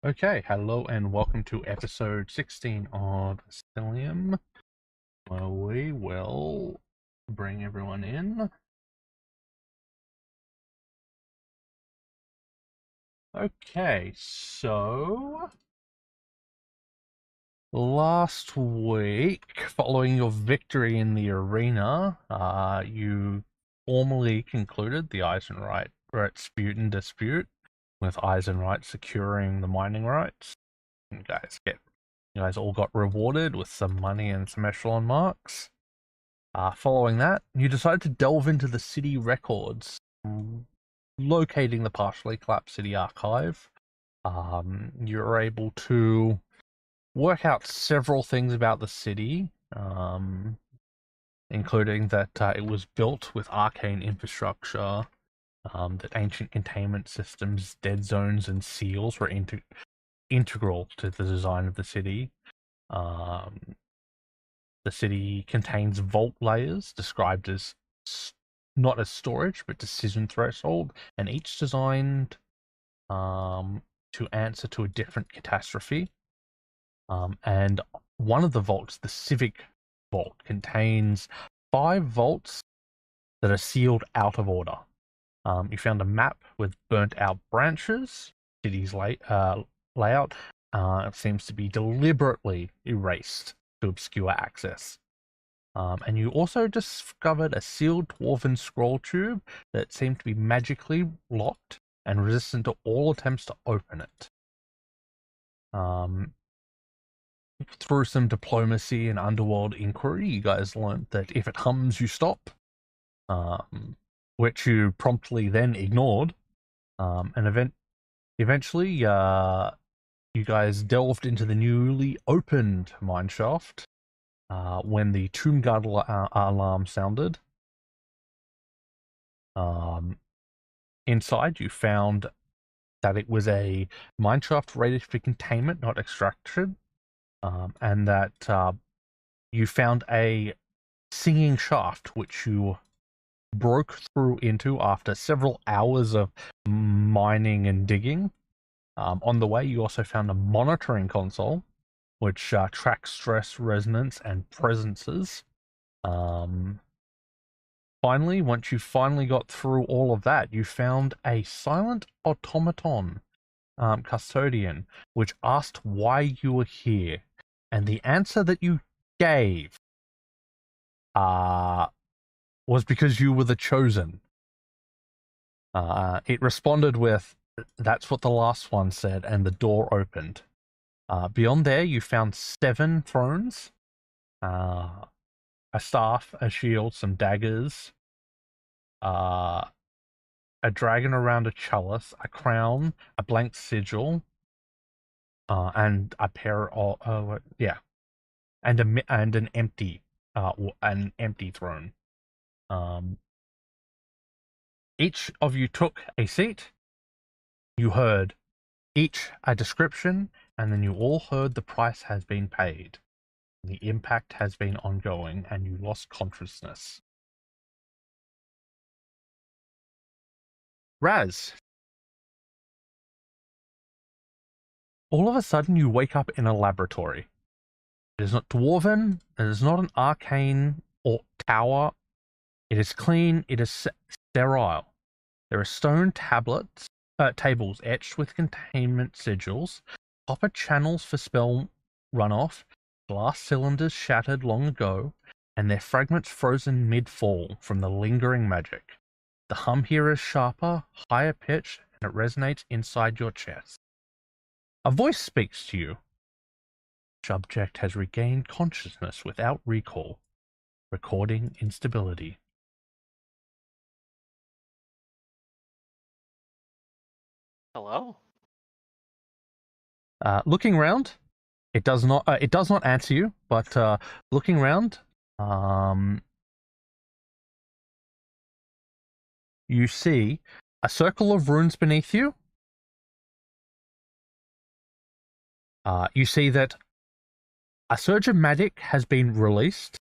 Okay, hello and welcome to episode 16 of Elysium, where we will bring everyone in. Okay, so last week, following your victory in the arena, you formally concluded the Eisenright dispute and dispute, with Eisenright securing the mining rights. You guys all got rewarded with some money and some echelon marks. Following that, you decided to delve into the city records, locating the partially collapsed city archive. You're able to work out several things about the city, including that it was built with arcane infrastructure, that ancient containment systems, dead zones, and seals were integral to the design of the city. The city contains vault layers described as not as storage but decision threshold, and each designed to answer to a different catastrophe. And one of the vaults, the Civic Vault, contains 5 vaults that are sealed out of order. You found a map with burnt out branches. City's layout seems to be deliberately erased to obscure access. And you also discovered a sealed dwarven scroll tube that seemed to be magically locked and resistant to all attempts to open it. Through some diplomacy and underworld inquiry, you guys learned that if it hums, you stop, which you promptly then ignored. And eventually, you guys delved into the newly opened mineshaft. When the tomb guard alarm sounded. Inside, you found that it was a mineshaft rated for containment, not extraction, and that you found a singing shaft, which you broke through into after several hours of mining and digging. On the way, you also found a monitoring console, which tracks stress, resonance, and presences. Finally, once you finally got through all of that, you found a silent automaton custodian, which asked why you were here. And the answer that you gave was because you were the chosen. It responded with, "That's what the last one said," and the door opened. Beyond there, you found 7 thrones, a staff, a shield, some daggers, a dragon around a chalice, a crown, a blank sigil, and a pair of and an empty throne. Each of you took a seat. You heard each a description, and then you all heard the price has been paid. The impact has been ongoing, and you lost consciousness. Raz, all of a sudden you wake up in a laboratory. It is not dwarven, it is not an arcane or tower. It is clean, it is sterile. There are stone tables etched with containment sigils, copper channels for spell runoff, glass cylinders shattered long ago, and their fragments frozen mid-fall from the lingering magic. The hum here is sharper, higher pitched, and it resonates inside your chest. A voice speaks to you. Subject has regained consciousness without recall. Recording instability. Hello? Looking around, it does not answer you, but looking around, you see a circle of runes beneath you. You see that a surge of magic has been released.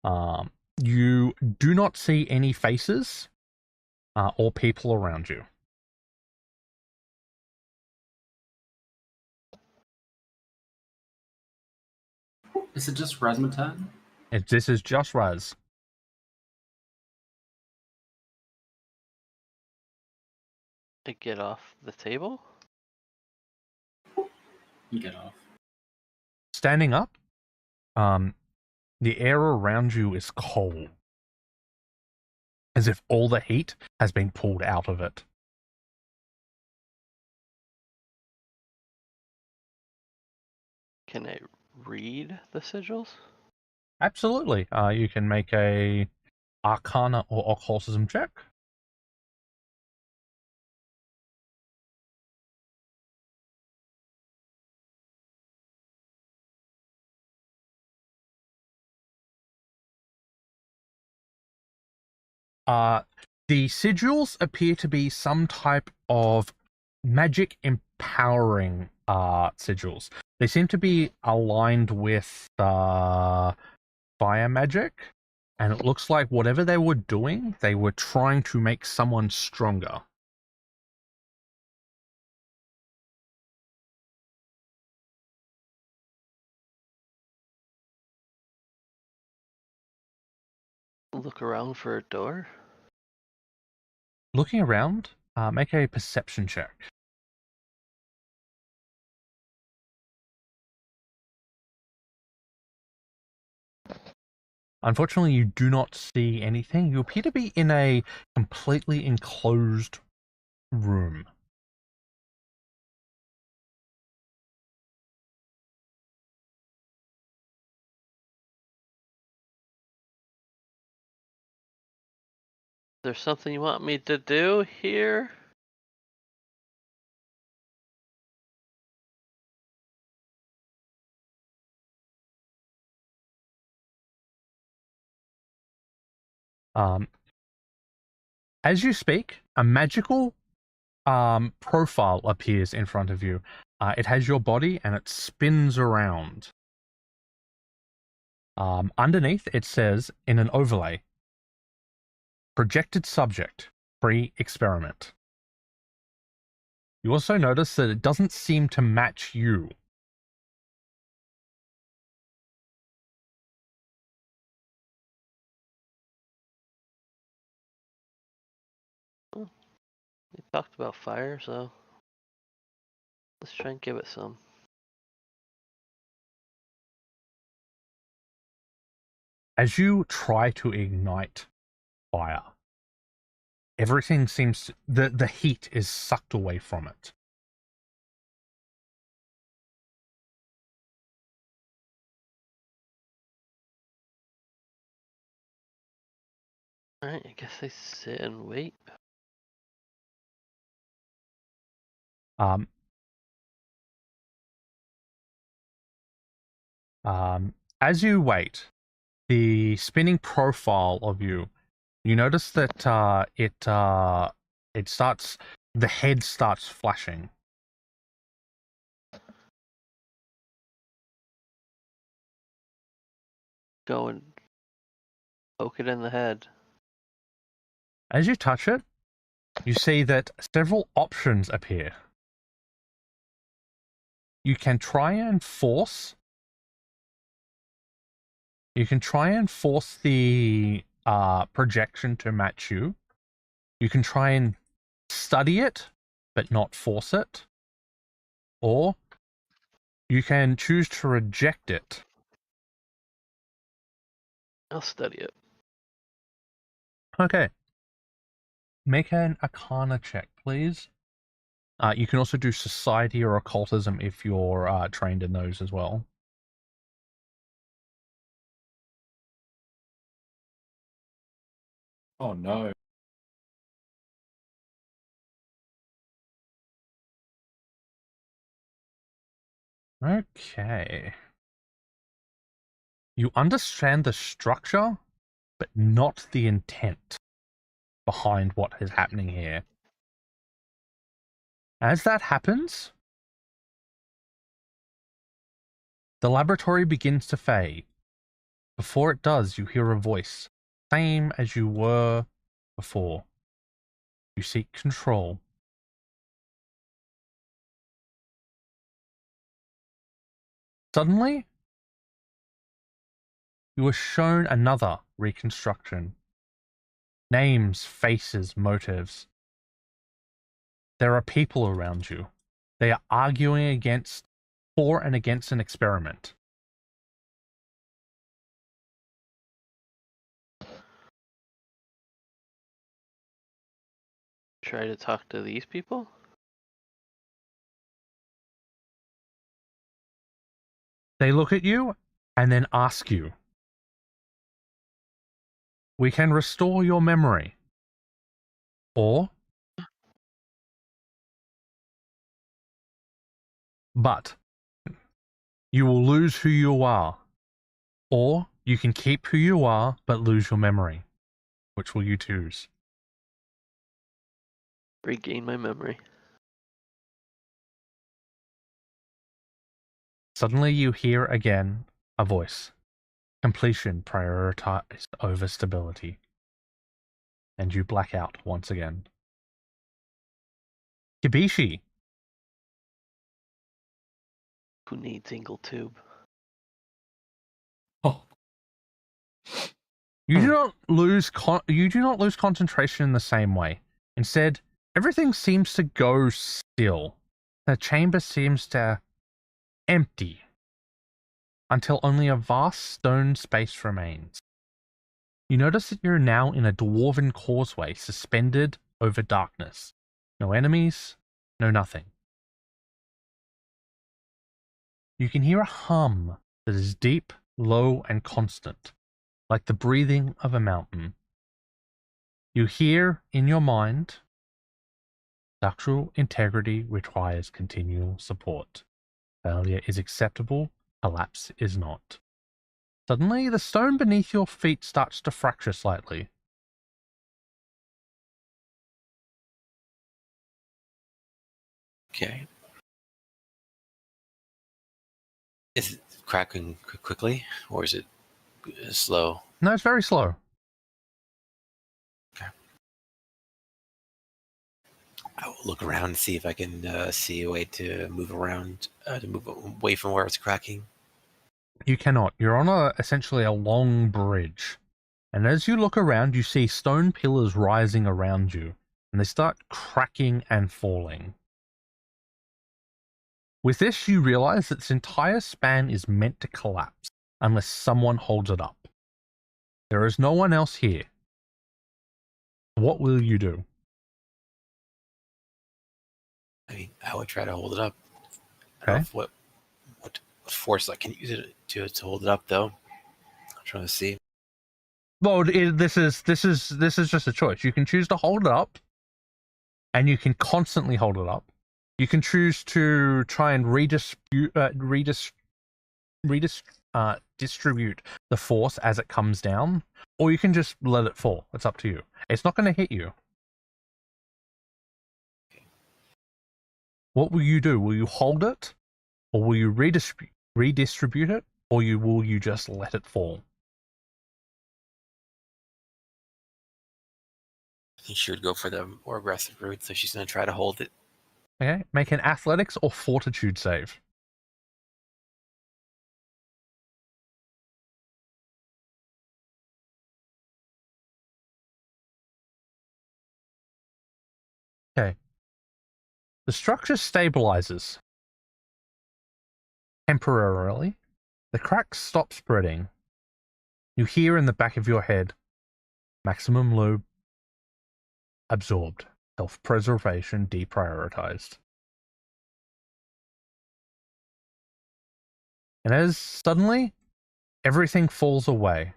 You do not see any faces or people around you. Is it just Razmattan? This is just Raz. I get off the table? You get off. Standing up, the air around you is cold, as if all the heat has been pulled out of it. Can I read the sigils? Absolutely. You can make a Arcana or Occultism check. The sigils appear to be some type of magic empowering sigils. They seem to be aligned with fire magic, and it looks like whatever they were doing, they were trying to make someone stronger. Look around for a door? Looking around, make a perception check. Unfortunately, you do not see anything. You appear to be in a completely enclosed room. There's something you want me to do here? As you speak, a magical profile appears in front of you. It has your body and it spins around. Underneath, it says in an overlay, projected subject, pre-experiment. You also notice that it doesn't seem to match you. Oh, we talked about fire, so let's try and give it some. As you try to ignite fire, everything seems the heat is sucked away from it. Alright, I guess I sit and wait. Um, as you wait, the spinning profile of you, you notice that it starts, the head starts flashing. Go and poke it in the head. As you touch it, you see that several options appear. You can try and force. You can try and force the projection to match you. You can try and study it, but not force it. Or you can choose to reject it. I'll study it. Okay. Make an Arcana check, please. You can also do Society or Occultism if you're trained in those as well. Oh no. Okay. You understand the structure, but not the intent behind what is happening here. As that happens, the laboratory begins to fade. Before it does, you hear a voice, same as you were before. You seek control. Suddenly, You are shown another reconstruction. Names, faces, motives. There are people around you. They are arguing for and against an experiment. Try to talk to these people? They look at you and then ask you, "We can restore your memory. Or, but you will lose who you are. Or you can keep who you are but lose your memory. Which will you choose?" Regain my memory. Suddenly you hear again a voice. Completion prioritized over stability. And you black out once again. Kibishi, Who needs single tube? Oh. you do not lose concentration in the same way. Instead, everything seems to go still. The chamber seems to empty until only a vast stone space remains. You notice that you're now in a dwarven causeway suspended over darkness. No enemies, no nothing. You can hear a hum that is deep, low, and constant, like the breathing of a mountain. You hear in your mind, "Structural integrity requires continual support. Failure is acceptable, collapse is not." Suddenly, the stone beneath your feet starts to fracture slightly. Okay. Is it cracking quickly, or is it slow? No, it's very slow. Okay. I will look around and see if I can see a way to move around, to move away from where it's cracking. You cannot. You're on essentially a long bridge. And as you look around, you see stone pillars rising around you, and they start cracking and falling. With this, you realize that this entire span is meant to collapse unless someone holds it up. There is no one else here. What will you do? I mean, I would try to hold it up. I don't Okay. know what force I can use it to hold it up, though. I'm trying to see. Well, this is just a choice. You can choose to hold it up, and you can constantly hold it up. You can choose to try and distribute the force as it comes down, or you can just let it fall. It's up to you. It's not going to hit you. What will you do? Will you hold it, or will you redistribute it, or will you just let it fall? I think she would go for the more aggressive route, so she's going to try to hold it. Okay, make an athletics or fortitude save. Okay. The structure stabilizes temporarily. The cracks stop spreading. You hear in the back of your head, "Maximum load absorbed. Self-preservation deprioritized." And as suddenly, everything falls away.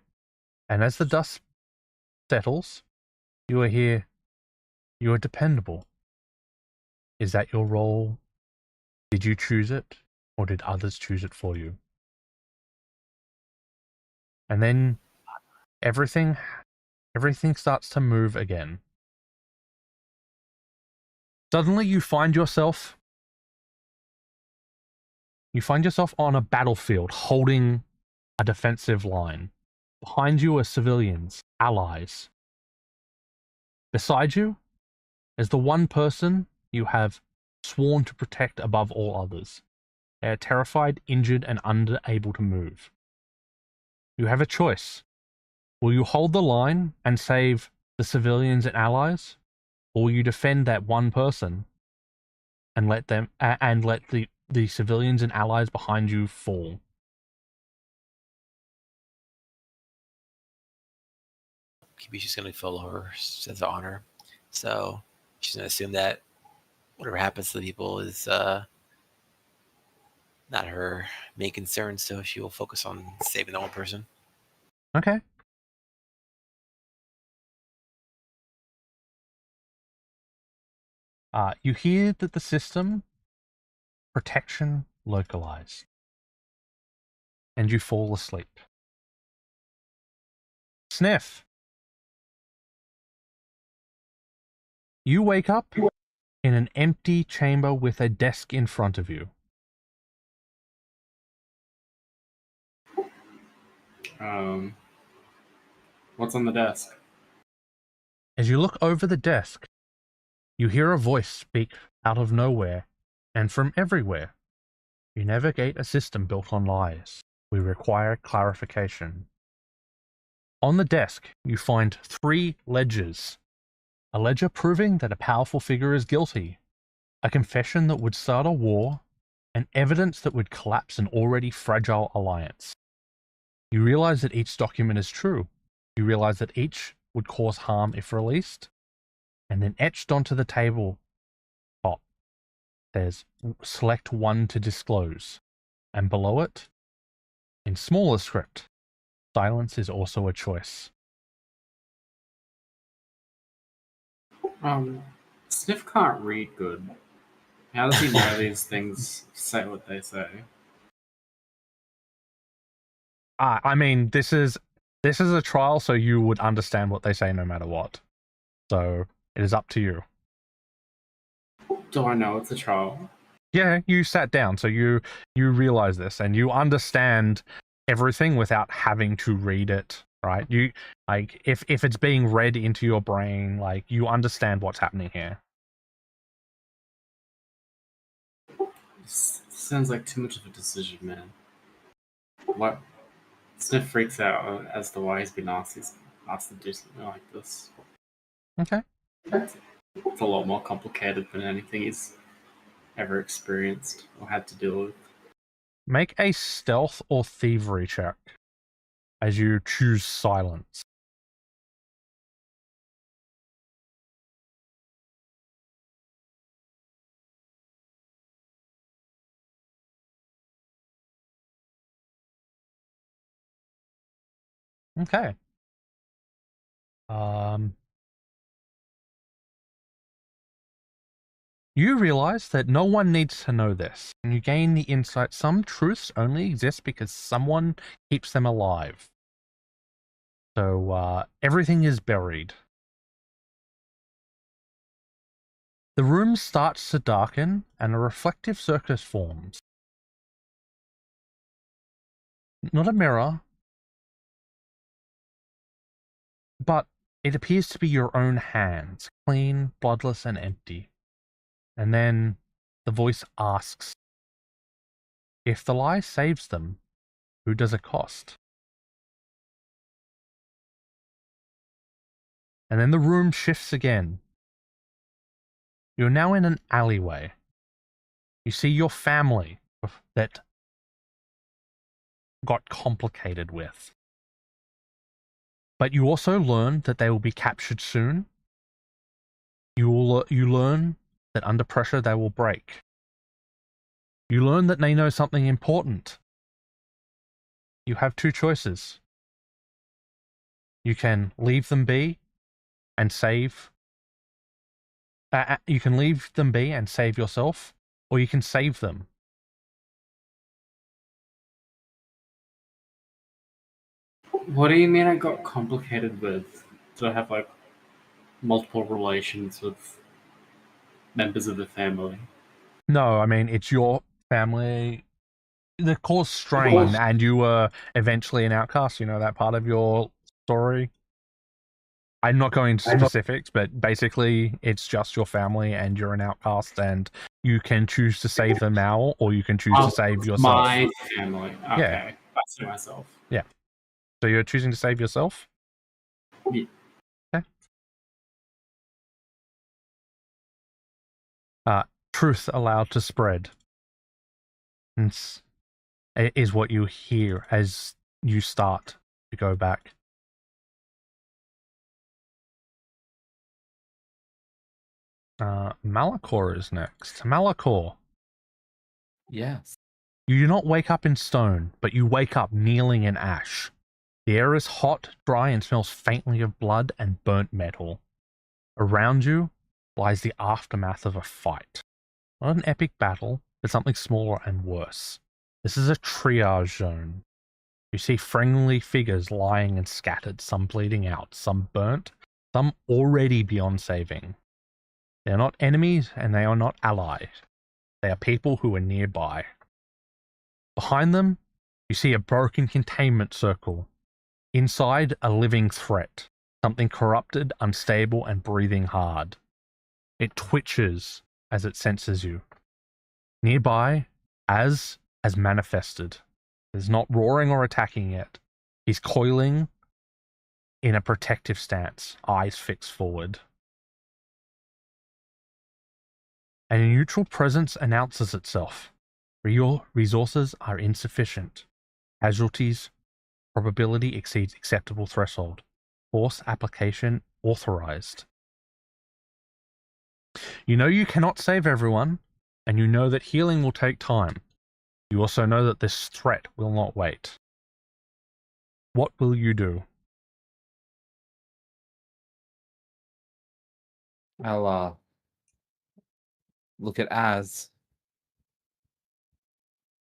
And as the dust settles, you are here. You are dependable. Is that your role? Did you choose it, or did others choose it for you? And then everything starts to move again. Suddenly you find yourself on a battlefield holding a defensive line. Behind you are civilians, allies. Beside you is the one person you have sworn to protect above all others. They are terrified, injured, and unable to move. You have a choice. Will you hold the line and save the civilians and allies, or will you defend that one person and let them let the civilians and allies behind you fall? Maybe she's going to follow her sense of honor. So she's going to assume that whatever happens to the people is not her main concern. So she will focus on saving the one person. Okay. You hear that the system protection localized, and you fall asleep. Sniff. You wake up in an empty chamber with a desk in front of you. What's on the desk? As you look over the desk, you hear a voice speak out of nowhere and from everywhere. You navigate a system built on lies. We require clarification. On the desk, you find 3 ledgers. A ledger proving that a powerful figure is guilty, a confession that would start a war, and evidence that would collapse an already fragile alliance. You realize that each document is true. You realize that each would cause harm if released, and then etched onto the table top, there's select one to disclose, and below it, in smaller script, silence is also a choice. Sniff can't read good. How does he know these things say what they say? I mean, this is a trial, so you would understand what they say no matter what. So it is up to you. Do I know it's a trial? Yeah, you sat down, so you realize this, and you understand everything without having to read it, right? You like if it's being read into your brain, like you understand what's happening here. This sounds like too much of a decision, man. What? Sniff freaks out as to why he's been asked to do something like this. Okay. It's a lot more complicated than anything he's ever experienced or had to deal with. Make a stealth or thievery check as you choose silence. Okay. You realize that no one needs to know this, and you gain the insight some truths only exist because someone keeps them alive. So, everything is buried. The room starts to darken, and a reflective surface forms. Not a mirror, but it appears to be your own hands, clean, bloodless, and empty. And then the voice asks, if the lie saves them, who does it cost? And then the room shifts again. You're now in an alleyway. You see your family that got complicated with. But you also learn that they will be captured soon. You learn that under pressure they will break. You learn that they know something important. You have 2 choices. You can leave them be and save. You can leave them be and save yourself, or you can save them. What do you mean I got complicated with? Do I have like multiple relations with members of the family? No, I mean, it's your family that caused strain, and you were eventually an outcast. You know that part of your story? I'm not going into specifics, but basically it's just your family and you're an outcast, and you can choose to save them now, or you can choose to save yourself. My family. Okay. Yeah. I see myself. Yeah. So you're choosing to save yourself? Yeah. Okay. Truth allowed to spread. Is what you hear as you start to go back. Malachor is next. Malachor, Yes. you do not wake up in stone, but you wake up kneeling in ash. The air is hot, dry, and smells faintly of blood and burnt metal. Around you lies the aftermath of a fight. Not an epic battle, but something smaller and worse. This is a triage zone. You see friendly figures lying and scattered, some bleeding out, some burnt, some already beyond saving. They are not enemies and they are not allies. They are people who are nearby. Behind them, you see a broken containment circle. Inside, a living threat. Something corrupted, unstable, and breathing hard. It twitches as it senses you. Nearby, Az has manifested. Is not roaring or attacking yet. He's coiling in a protective stance, eyes fixed forward. And a neutral presence announces itself. Real resources are insufficient. Casualties, probability exceeds acceptable threshold. Force application authorized. You know you cannot save everyone, and you know that healing will take time. You also know that this threat will not wait. What will you do? I'll look at Az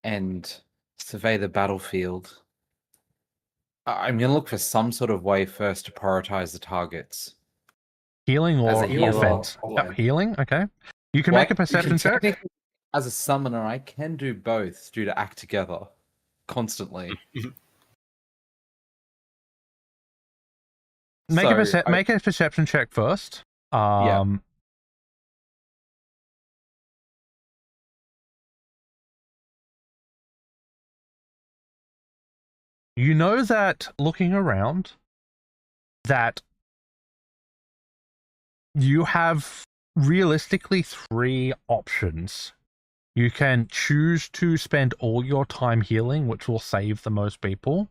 and survey the battlefield. I'm going to look for some sort of way first to prioritize the targets. Healing As or a healer. offense? Yep, healing, okay. You can Well, make a perception check. technically, as a summoner, I can do both due to act together constantly. Make So, a perception check first. Yeah. You know that looking around, that you have realistically 3 options. You can choose to spend all your time healing, which will save the most people.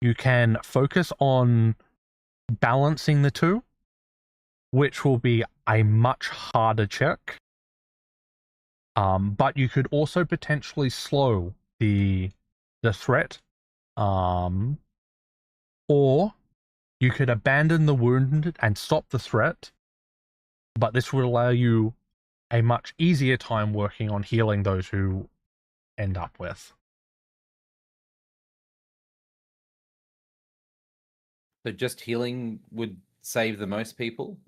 You can focus on balancing the two, which will be a much harder check. But you could also potentially slow the threat. Or you could abandon the wounded and stop the threat, but this would allow you a much easier time working on healing those who end up with. So just healing would save the most people?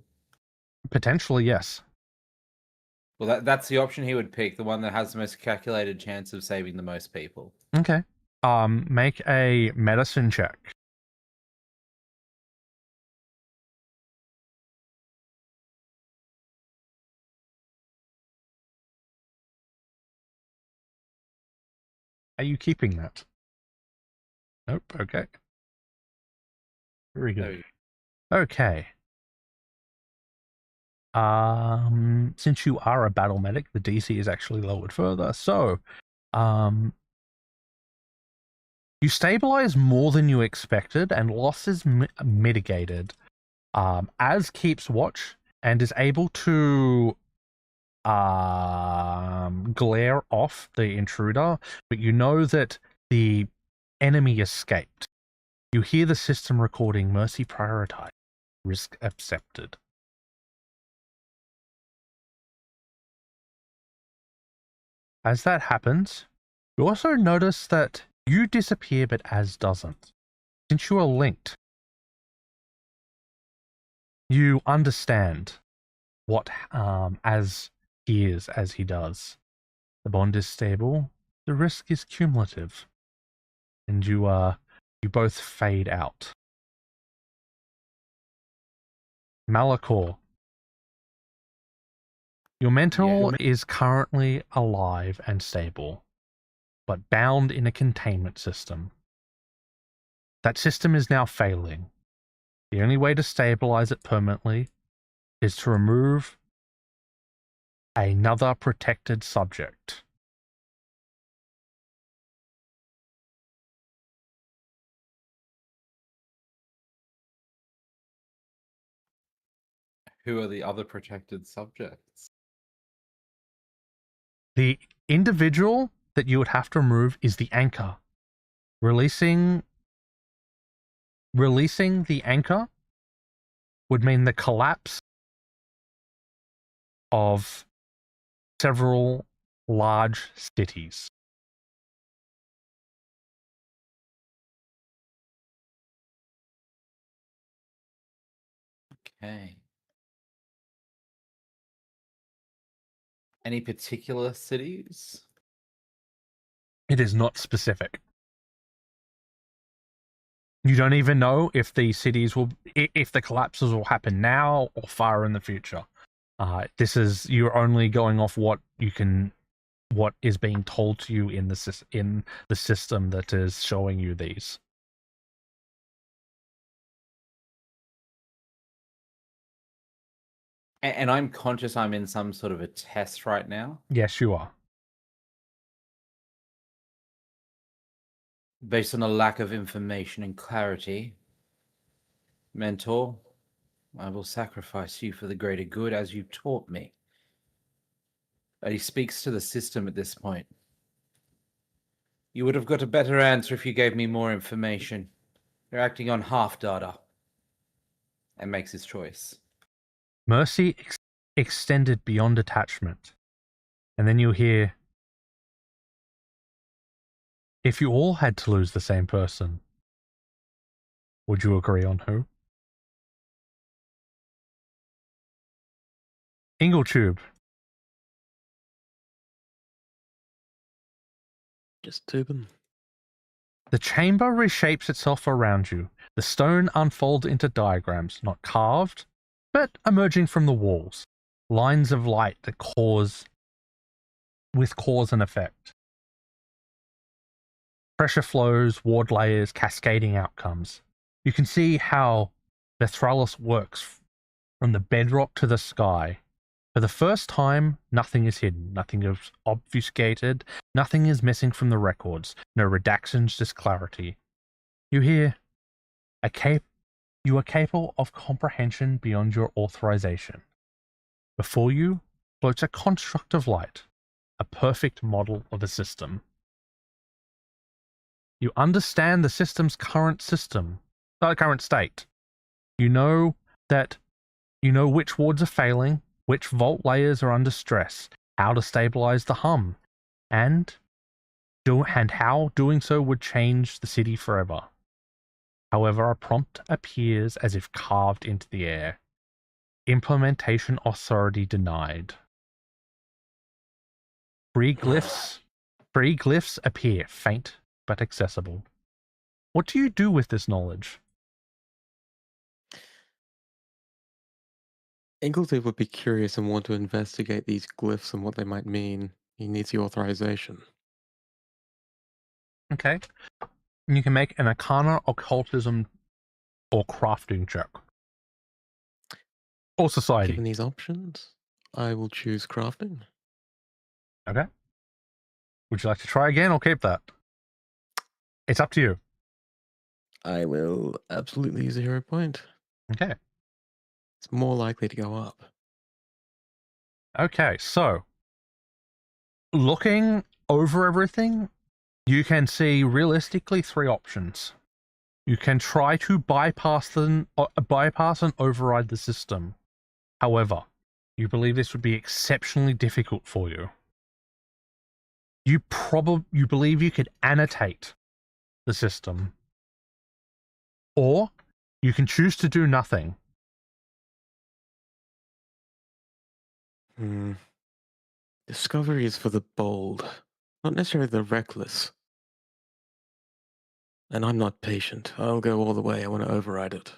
Potentially, yes. Well, that's the option he would pick, the one that has the most calculated chance of saving the most people. Okay. Make a medicine check. Are you keeping that? Nope. Okay. Very good. Okay. Since you are a battle medic, the DC is actually lowered further. So, you stabilize more than you expected, and loss is mitigated. Az keeps watch and is able to glare off the intruder, but you know that the enemy escaped. You hear the system recording mercy prioritized, risk accepted. As that happens, you also notice that you disappear, but Az doesn't. Since you are linked, you understand what Az hears as he does. The bond is stable, the risk is cumulative, and you both fade out. Malachor, your mentor is currently alive and stable, but bound in a containment system. That system is now failing. The only way to stabilize it permanently is to remove another protected subject. Who are the other protected subjects? The individual that you would have to remove is the anchor. Releasing the anchor would mean the collapse of several large cities. Okay. Any particular cities? It is not specific. You don't even know if the cities will, if the collapses will happen now or far in the future. You're only going off what is being told to you in the system that is showing you these. And I'm conscious I'm in some sort of a test right now. Yes, you are. Based on a lack of information and clarity, Mentor, I will sacrifice you for the greater good as you taught me. But he speaks to the system at this point. You would have got a better answer if you gave me more information. You're acting on half data. And makes his choice. Mercy extended beyond attachment. And then you hear, if you all had to lose the same person, would you agree on who? Ingletube. Just tubing. The chamber reshapes itself around you. The stone unfolds into diagrams, not carved, but emerging from the walls. Lines of light that cause and effect. Pressure flows, ward layers, cascading outcomes. You can see how Vethralis works from the bedrock to the sky. For the first time, nothing is hidden, nothing is obfuscated, nothing is missing from the records, no redactions, just clarity. You hear, you are capable of comprehension beyond your authorization. Before you floats a construct of light, a perfect model of a system. You understand the system's current state. You know which wards are failing, which vault layers are under stress, how to stabilize the hum, and how doing so would change the city forever. However, a prompt appears as if carved into the air. Implementation authority denied. Three glyphs appear, faint but accessible. What do you do with this knowledge? Ingledew would be curious and want to investigate these glyphs and what they might mean. He needs the authorization. Okay. You can make an Arcana, Occultism, or Crafting check. Or Society. Given these options, I will choose crafting. Okay. Would you like to try again or keep that? It's up to you. I will absolutely use a hero point. Okay. It's more likely to go up. Okay, so looking over everything, you can see realistically 3 options. You can try to bypass and override the system. However, you believe this would be exceptionally difficult for you. You believe you could annotate the system. Or you can choose to do nothing. Discovery is for the bold, not necessarily the reckless. And I'm not patient. I'll go all the way. I want to override it.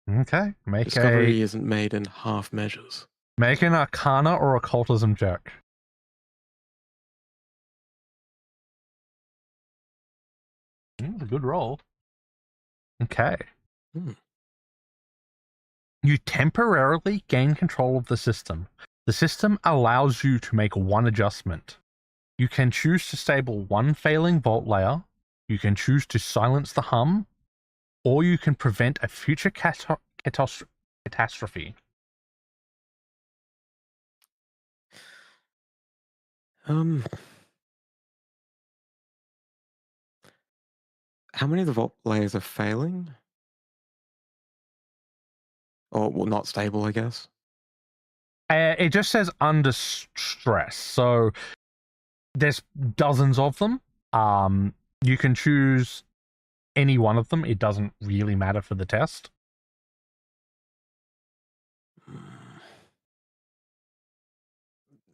Okay, Discovery isn't made in half measures. Make an Arcana or Occultism check. It's a good roll. Okay. Hmm. You temporarily gain control of the system. The system allows you to make one adjustment. You can choose to stable one failing vault layer, you can choose to silence the hum, or you can prevent a future catastrophe. How many of the vault layers are failing? Or well, not stable, I guess. It just says under stress, so there's dozens of them. You can choose any one of them. It doesn't really matter for the test.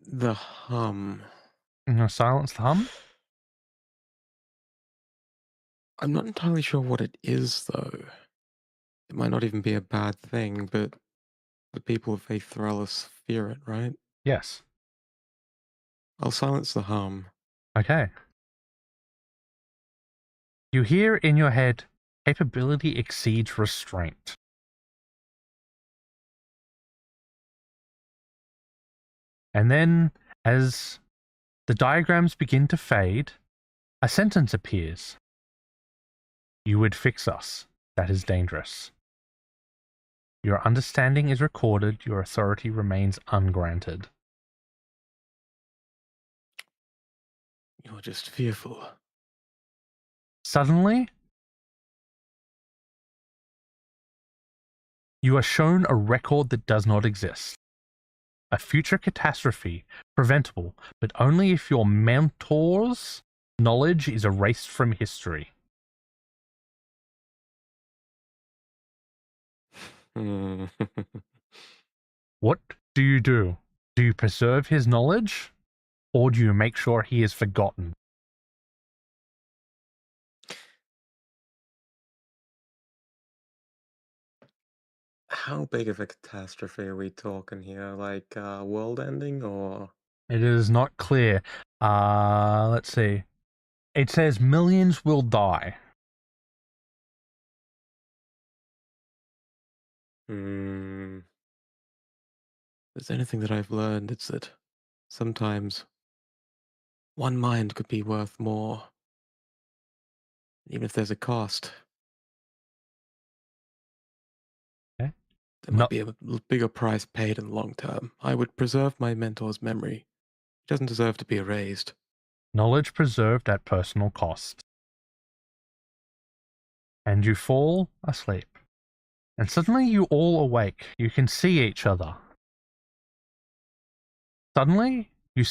The hum. Silence the hum. I'm not entirely sure what it is, though. It might not even be a bad thing, but the people of Faith Thralis fear it, right? Yes. I'll silence the hum. Okay. You hear in your head, capability exceeds restraint. And then, as the diagrams begin to fade, a sentence appears. You would fix us. That is dangerous. Your understanding is recorded. Your authority remains ungranted. You're just fearful. Suddenly, you are shown a record that does not exist. A future catastrophe, preventable, but only if your mentor's knowledge is erased from history. What do you do? Do you preserve his knowledge, or do you make sure he is forgotten? How big of a catastrophe are we talking here? Like world ending or? It is not clear. Let's see. It says millions will die. If there's anything that I've learned, it's that sometimes one mind could be worth more, even if there's a cost. Okay. There might be a bigger price paid in the long term. I would preserve my mentor's memory. He doesn't deserve to be erased. Knowledge preserved at personal cost. And you fall asleep. And suddenly you all awake. You can see each other. Suddenly, you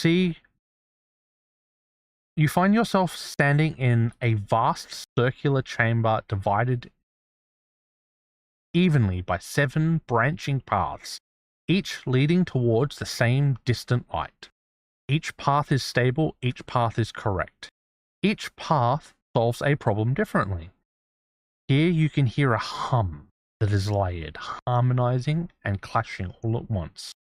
find yourself standing in a vast circular chamber divided evenly by 7 branching paths, each leading towards the same distant light. Each path is stable, each path is correct. Each path solves a problem differently. Here you can hear a hum that is layered, harmonizing and clashing all at once.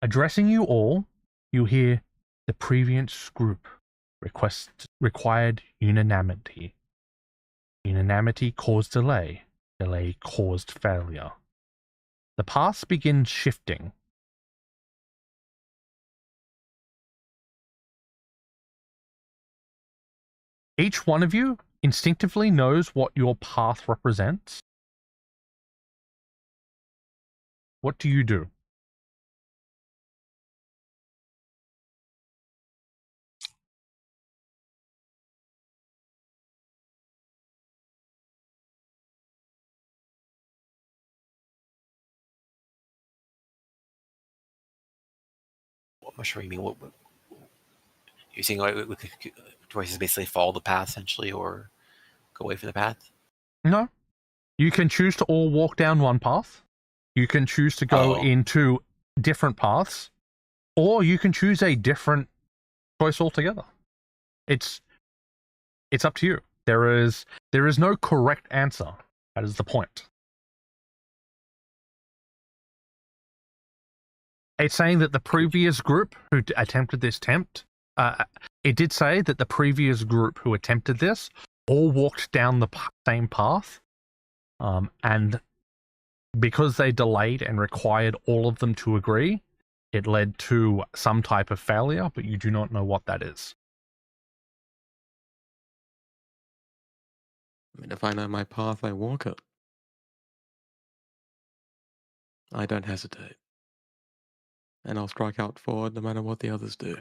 Addressing you all, you hear the previous group required unanimity. Unanimity caused delay. Delay caused failure. The paths begin shifting. Each one of you instinctively knows what your path represents. What do you do? I'm not sure what you mean. What you're saying? Like, we could choices basically follow the path essentially, or go away from the path. No. You can choose to all walk down one path. You can choose to go into different paths. Or you can choose a different choice altogether. It's up to you. There is no correct answer. That is the point. It's saying that the previous group who attempted this it did say that the previous group who attempted this all walked down the same path, and because they delayed and required all of them to agree, it led to some type of failure, but you do not know what that is. I mean, if I know my path, I walk it. I don't hesitate. And I'll strike out forward no matter what the others do.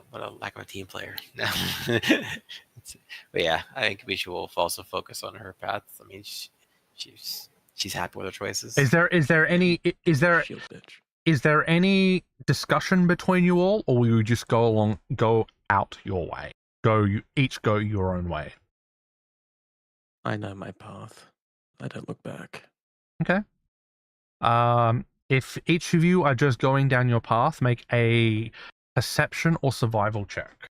What a lack of a team player. But yeah, I think Kabisha will also focus on her path. I mean, she's happy with her choices. Is there Shield bitch. is there any discussion between you all, or will you just go out your way? Each go your own way. I know my path. I don't look back. Okay. If each of you are just going down your path, make a perception or survival check.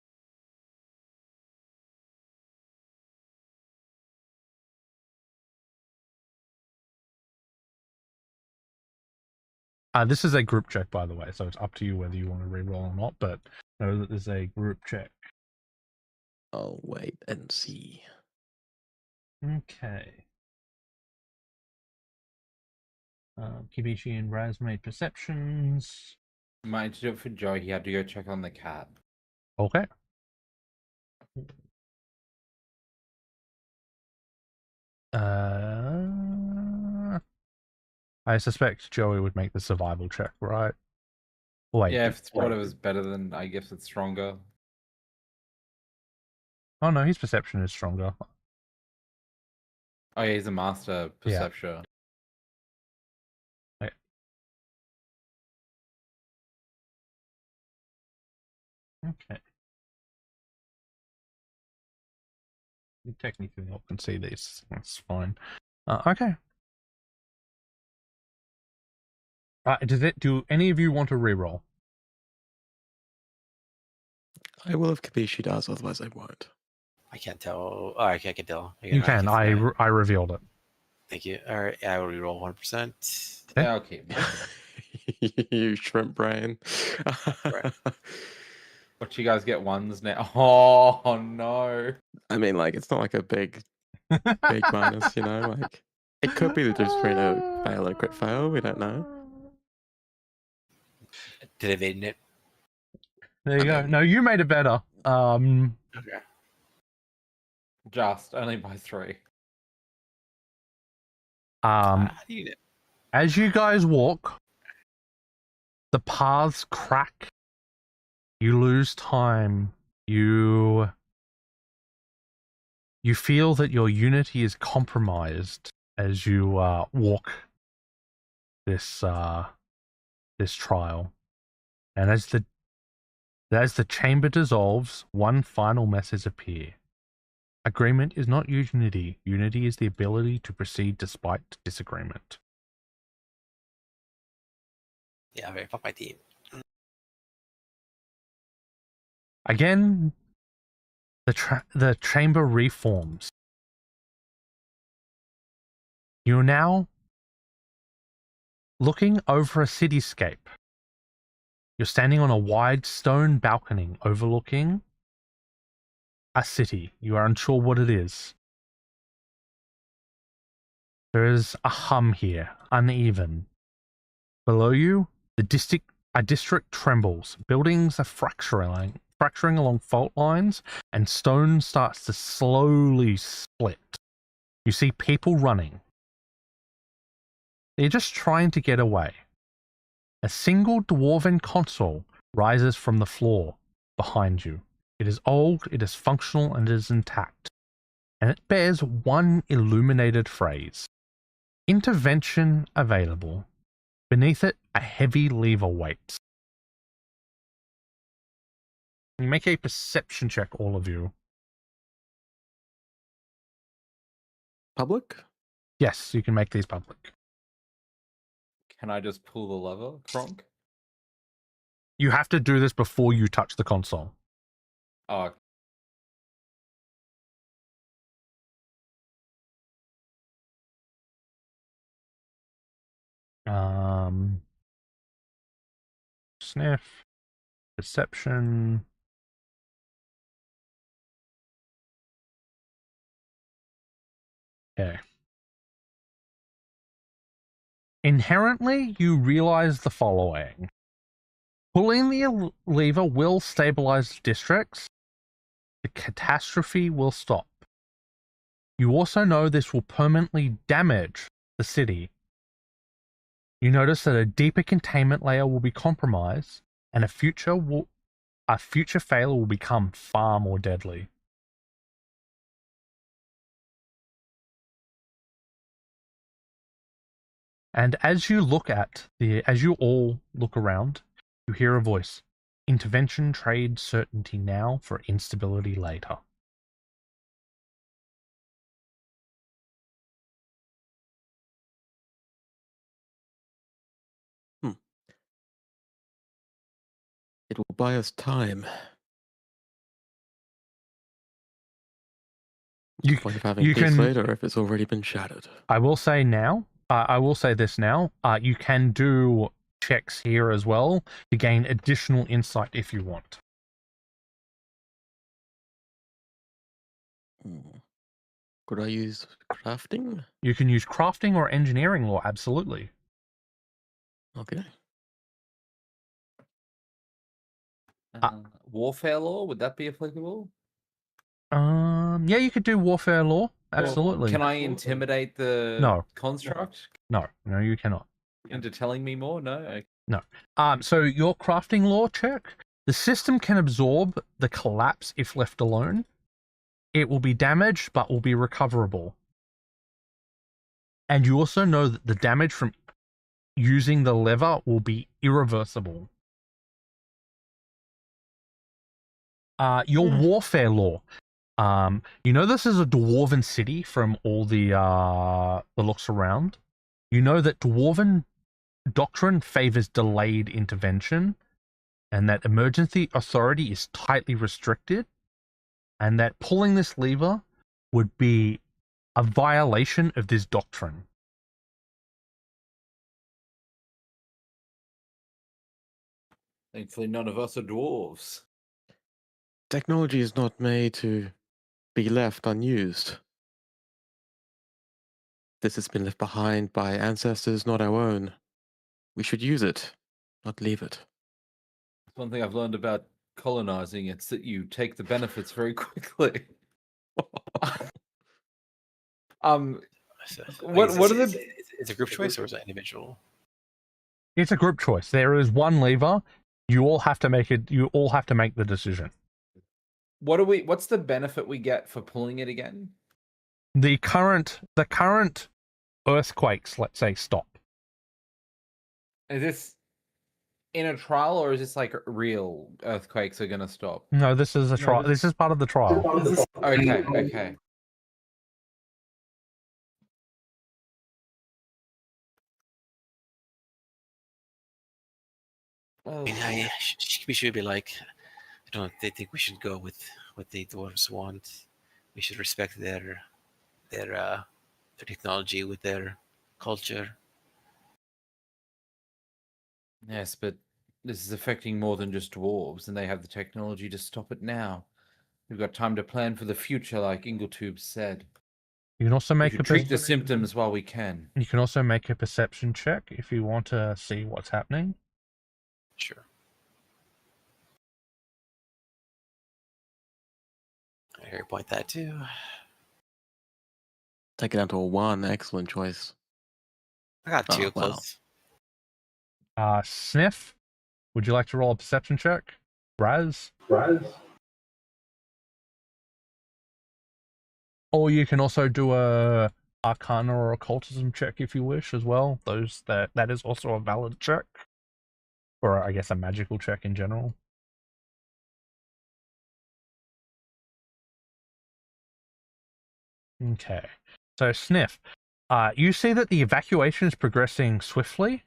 This is a group check, by the way, so it's up to you whether you want to reroll or not, but know that there's a group check. I'll wait and see. Okay. Kibishi and Raz made perceptions. Might do it for Joe. He had to go check on the cat. Okay. I suspect Joey would make the survival check, right? Wait. Yeah, if it's whatever's better than, I guess it's stronger. Oh no, his perception is stronger. Oh yeah, he's a master perception. Yeah. Okay. You technically all can see these. That's fine. Okay. Do any of you want to reroll? I will if Kabishi does, otherwise I won't. I can't tell. Oh, I can tell. You can. I revealed it. Thank you. All right, I will reroll 1%. Yeah, okay. You shrimp brain. Right. But you guys get ones now. Oh no. I mean, like, it's not like a big minus, you know? Like, it could be the difference between a fail and a crit fail. We don't know. Did I made it? There you go. No, you made it better. Okay. Just only by 3. How do you know? As you guys walk, the paths crack. You lose time. You feel that your unity is compromised as you walk this trial, and as the chamber dissolves, one final message appears. Agreement is not unity. Unity is the ability to proceed despite disagreement. Yeah, very fuck my team. Again, the chamber reforms. You're now looking over a cityscape. You're standing on a wide stone balcony overlooking a city. You are unsure what it is. There is a hum here, uneven. Below you, a district trembles. Buildings are fracturing along fault lines, and stone starts to slowly split. You see people running. They're just trying to get away. A single dwarven console rises from the floor behind you. It is old, it is functional, and it is intact. And it bears one illuminated phrase. Intervention available. Beneath it, a heavy lever waits. You make a perception check, all of you. Public? Yes, you can make these public. Can I just pull the lever, Kronk? You have to do this before you touch the console. Oh, Sniff, perception. Okay. Inherently, you realize the following. Pulling the lever will stabilize districts. The catastrophe will stop. You also know this will permanently damage the city. You notice that a deeper containment layer will be compromised, and a future failure will become far more deadly. And as you all look around, you hear a voice. Intervention trade certainty now for instability later. It will buy us time. What's the point of having peace later if it's already been shattered? I will say this now. You can do checks here as well to gain additional insight if you want. Could I use crafting? You can use crafting or engineering law, absolutely. Okay. Warfare law, would that be applicable? Yeah, you could do warfare law, absolutely. Can I intimidate the construct? No, you cannot. Into telling me more? No? Okay. No. So your crafting law check, the system can absorb the collapse if left alone. It will be damaged, but will be recoverable. And you also know that the damage from using the lever will be irreversible. Your warfare law. You know this is a dwarven city from all the looks around. You know that dwarven doctrine favors delayed intervention, and that emergency authority is tightly restricted, and that pulling this lever would be a violation of this doctrine. Thankfully, none of us are dwarves. Technology is not made to be left unused. This has been left behind by ancestors, not our own. We should use it, not leave it. One thing I've learned about colonizing, it's that you take the benefits very quickly. What are the... Is it a group choice or is it individual? It's a group choice. There is one lever. You all have to make it. You all have to make the decision. What's the benefit we get for pulling it again? The current earthquakes, let's say, stop. Is this in a trial, or is this like real earthquakes are going to stop? No, this is a trial. This is part of the trial. Okay. I mean, we should be like, I don't think we should go with what the dwarves want. We should respect their technology with their culture. Yes, but this is affecting more than just dwarves, and they have the technology to stop it now. We've got time to plan for the future, like Ingletube said. You can also treat the symptoms while we can. You can also make a perception check if you want to see what's happening. Sure. I hear you point that too. Take it down to a 1. Excellent choice. I got 2 close. Sniff, would you like to roll a perception check? Raz? Or you can also do a Arcana or Occultism check if you wish as well. That is also a valid check. Or I guess a magical check in general. Okay. So Sniff, you see that the evacuation is progressing swiftly.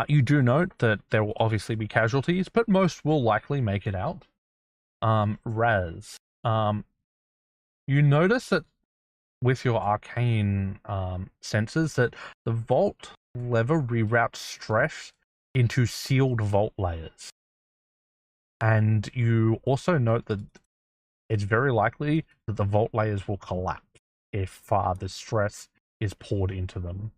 You do note that there will obviously be casualties, but most will likely make it out. Raz, you notice that with your arcane senses that the vault lever reroutes stress into sealed vault layers. And you also note that it's very likely that the vault layers will collapse. if the stress is poured into them.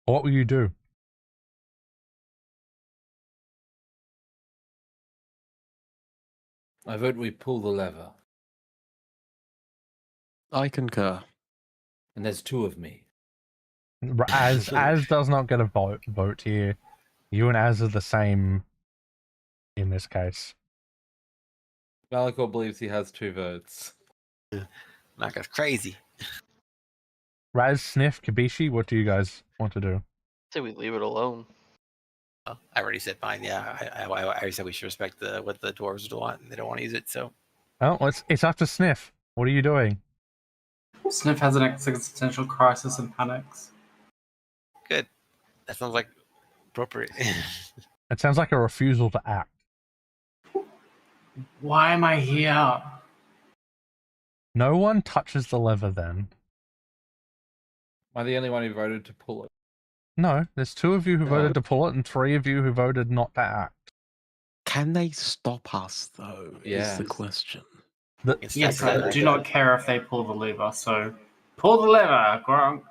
What will you do? I vote we pull the lever. I concur. And there's 2 of me. Az does not get a vote here. You and Az are the same in this case. Malachor believes he has 2 votes. Knock us crazy. Raz, Sniff, Kabishi, what do you guys want to do? Say we leave it alone. Oh, I already said mine. Yeah, I already said we should respect what the dwarves want, and they don't want to use it. So Oh, it's up to Sniff. What are you doing? Sniff has an existential crisis and panics. good. That sounds like appropriate. It sounds like a refusal to act. Why am I here? No one touches the lever then. Am I the only one who voted to pull it? No, there's 2 of you who voted to pull it and 3 of you who voted not to act. Can they stop us, though? Is Yeah. the question. Yes, I do not care if they pull the lever, so pull the lever, Gronk.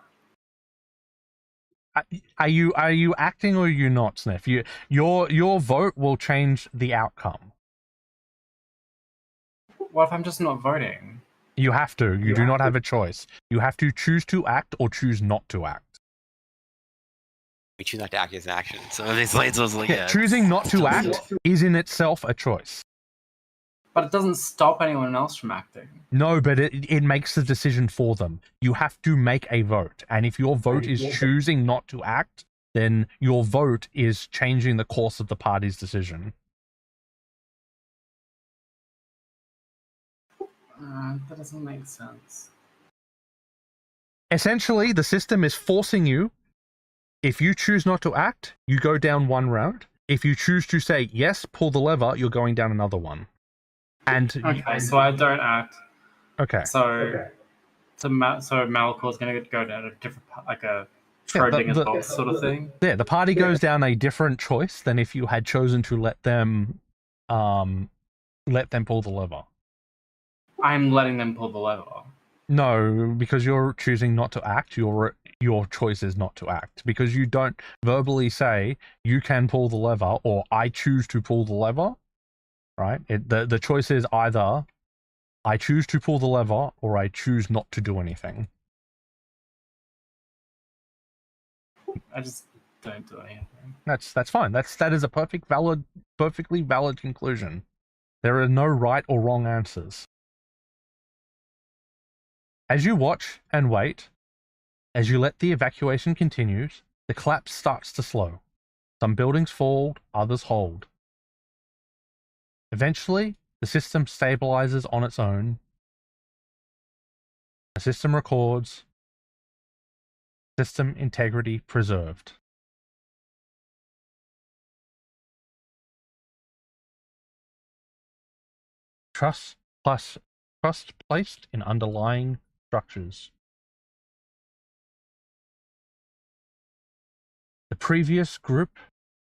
Are you acting or are you not, Sniff? Your vote will change the outcome. What if I'm just not voting? You have to. You do not have a choice. You have to choose to act or choose not to act. We choose not to act as an action. So it's like, Choosing not to act is in itself a choice. But it doesn't stop anyone else from acting. No, but it makes the decision for them. You have to make a vote. And if your vote is choosing not to act, then your vote is changing the course of the party's decision. That doesn't make sense. Essentially, the system is forcing you. If you choose not to act, you go down 1 round. If you choose to say, yes, pull the lever, you're going down another one. And Okay, so I don't act. Okay. So Malachor's going to go down a different, like a Schrodinger's box sort of thing. Yeah, the party goes down a different choice than if you had chosen to let them pull the lever. I'm letting them pull the lever. No, because you're choosing not to act. Your choice is not to act because you don't verbally say you can pull the lever or I choose to pull the lever. Right? The choice is either I choose to pull the lever or I choose not to do anything. I just don't do anything. That's fine. That is a perfectly valid conclusion. There are no right or wrong answers. As you watch and wait, as you let the evacuation continues, the collapse starts to slow. Some buildings fall, others hold. Eventually, the system stabilizes on its own. The system records. System integrity preserved. Trust placed in underlying structures. The previous group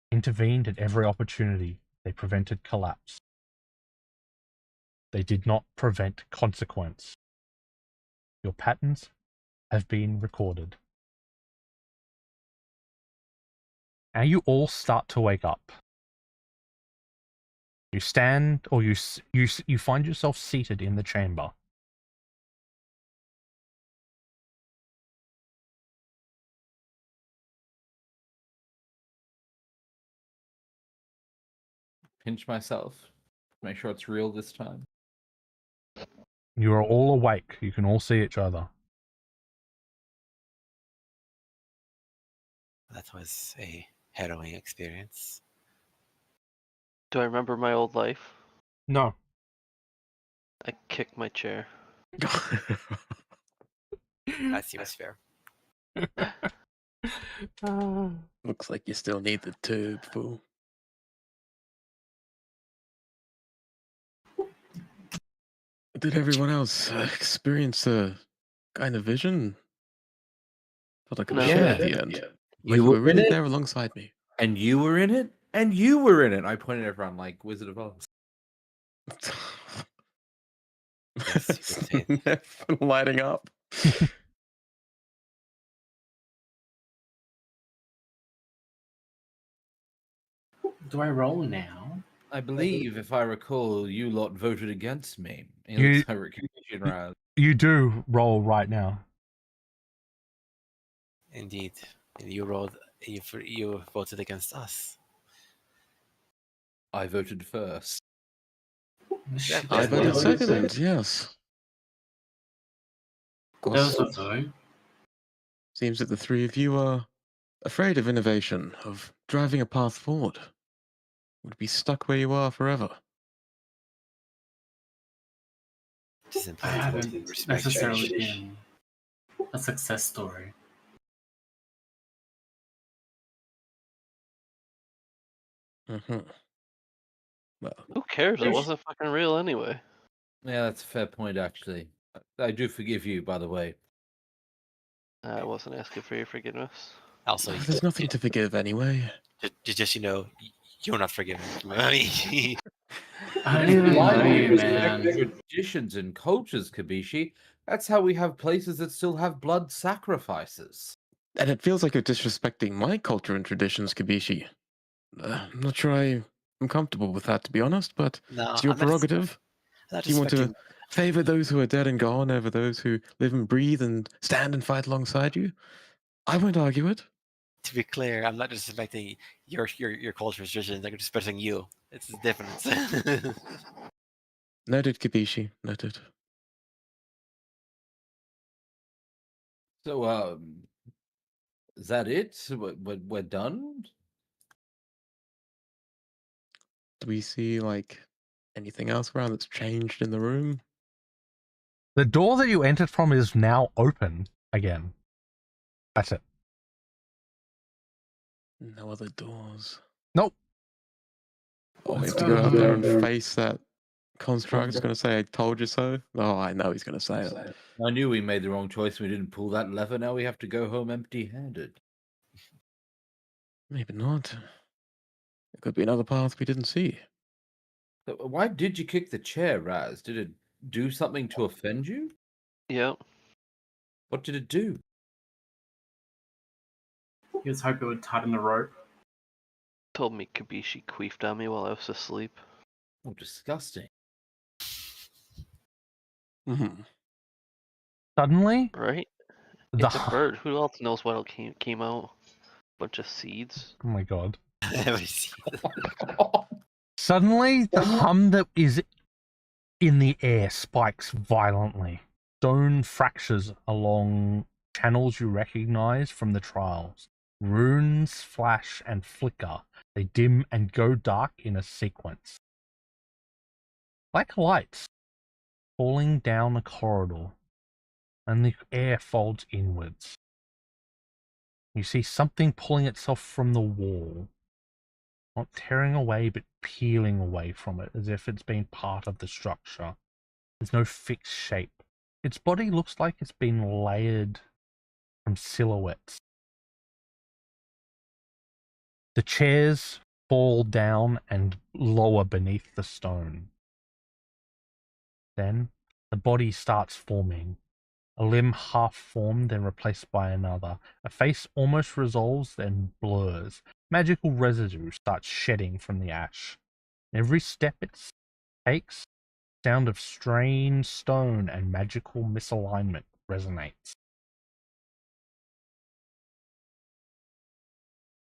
intervened at every opportunity. They prevented collapse. They did not prevent consequence. Your patterns have been recorded. Now you all start to wake up. You stand, or you find yourself seated in the chamber. Pinch myself. Make sure it's real this time. You are all awake. You can all see each other. That was a harrowing experience. Do I remember my old life? No. I kicked my chair. That seems fair. Looks like you still need the tube, fool. Did everyone else experience a kind of vision? Felt like I could have No. shared at the end. Like You you were were in really it, there alongside me. and you were in it, and you were in it. I pointed at everyone like Wizard of Oz. Yes, you did say Never lighting up. Do I roll now? I believe, if I recall, you lot voted against me. It You- looks like recognition, right? You do roll right now. Indeed. And you rolled. You voted against us. I voted first. Shit, I Yeah, voted yeah. second, yes. Of That was course, a vote. seems that the three of you are afraid of innovation, of driving a path forward. Would be stuck where you are forever. It is I important to haven't respect necessarily change. been a success story. Mm-hmm. Well, Who cares? It wasn't fucking real anyway. Yeah, that's a fair point, actually. I do forgive you, by the way. I wasn't asking for your forgiveness. Also, there's nothing to forgive anyway. just you're not forgiven. I mean, I don't even Why know do we you, respect man. traditions and cultures, Kabishi? That's how we have places that still have blood sacrifices. And it feels like you're disrespecting my culture and traditions, Kabishi. I'm not sure I'm comfortable with that, to be honest, but no, it's your I'm not. prerogative. I'm not Do you want to respecting. favor those who are dead and gone over those who live and breathe and stand and fight alongside you? I won't argue it. To be clear, I'm not disrespecting your culture's traditions. I'm disrespecting you. It's a difference. Noted, Kabishi. Noted. So, is that it? We're done? Do we see, like, anything else around that's changed in the room? The door that you entered from is now open again. That's it. No other doors. Nope. Oh, we Let's have to go go out there home. and face that construct. He's going to say, I told you so. Oh, I know he's going to say it. I knew we made the wrong choice. We didn't pull that lever. Now we have to go home empty-handed. Maybe not. It could be another path we didn't see. So why did you kick the chair, Raz? Did it do something to offend you? Yep. What did it do? He was hoping it would tighten the rope. Told me Kabishi queefed on me while I was asleep. Oh, disgusting. Mm-hmm. Suddenly, Right? the It's a bird. Who else knows what came out? Bunch of seeds. Oh my god. Oh, Suddenly, the hum that is in the air spikes violently. Stone fractures along channels you recognize from the trials. Runes flash and flicker. They dim and go dark in a sequence. Like lights falling down a corridor, and the air folds inwards. You see something pulling itself from the wall. Not tearing away, but peeling away from it, as if it's been part of the structure. There's no fixed shape. Its body looks like it's been layered from silhouettes. The chairs fall down and lower beneath the stone. Then, the body starts forming. A limb half formed, then replaced by another. A face almost resolves, then blurs. Magical residue starts shedding from the ash. Every step it takes, sound of strained stone and magical misalignment resonates.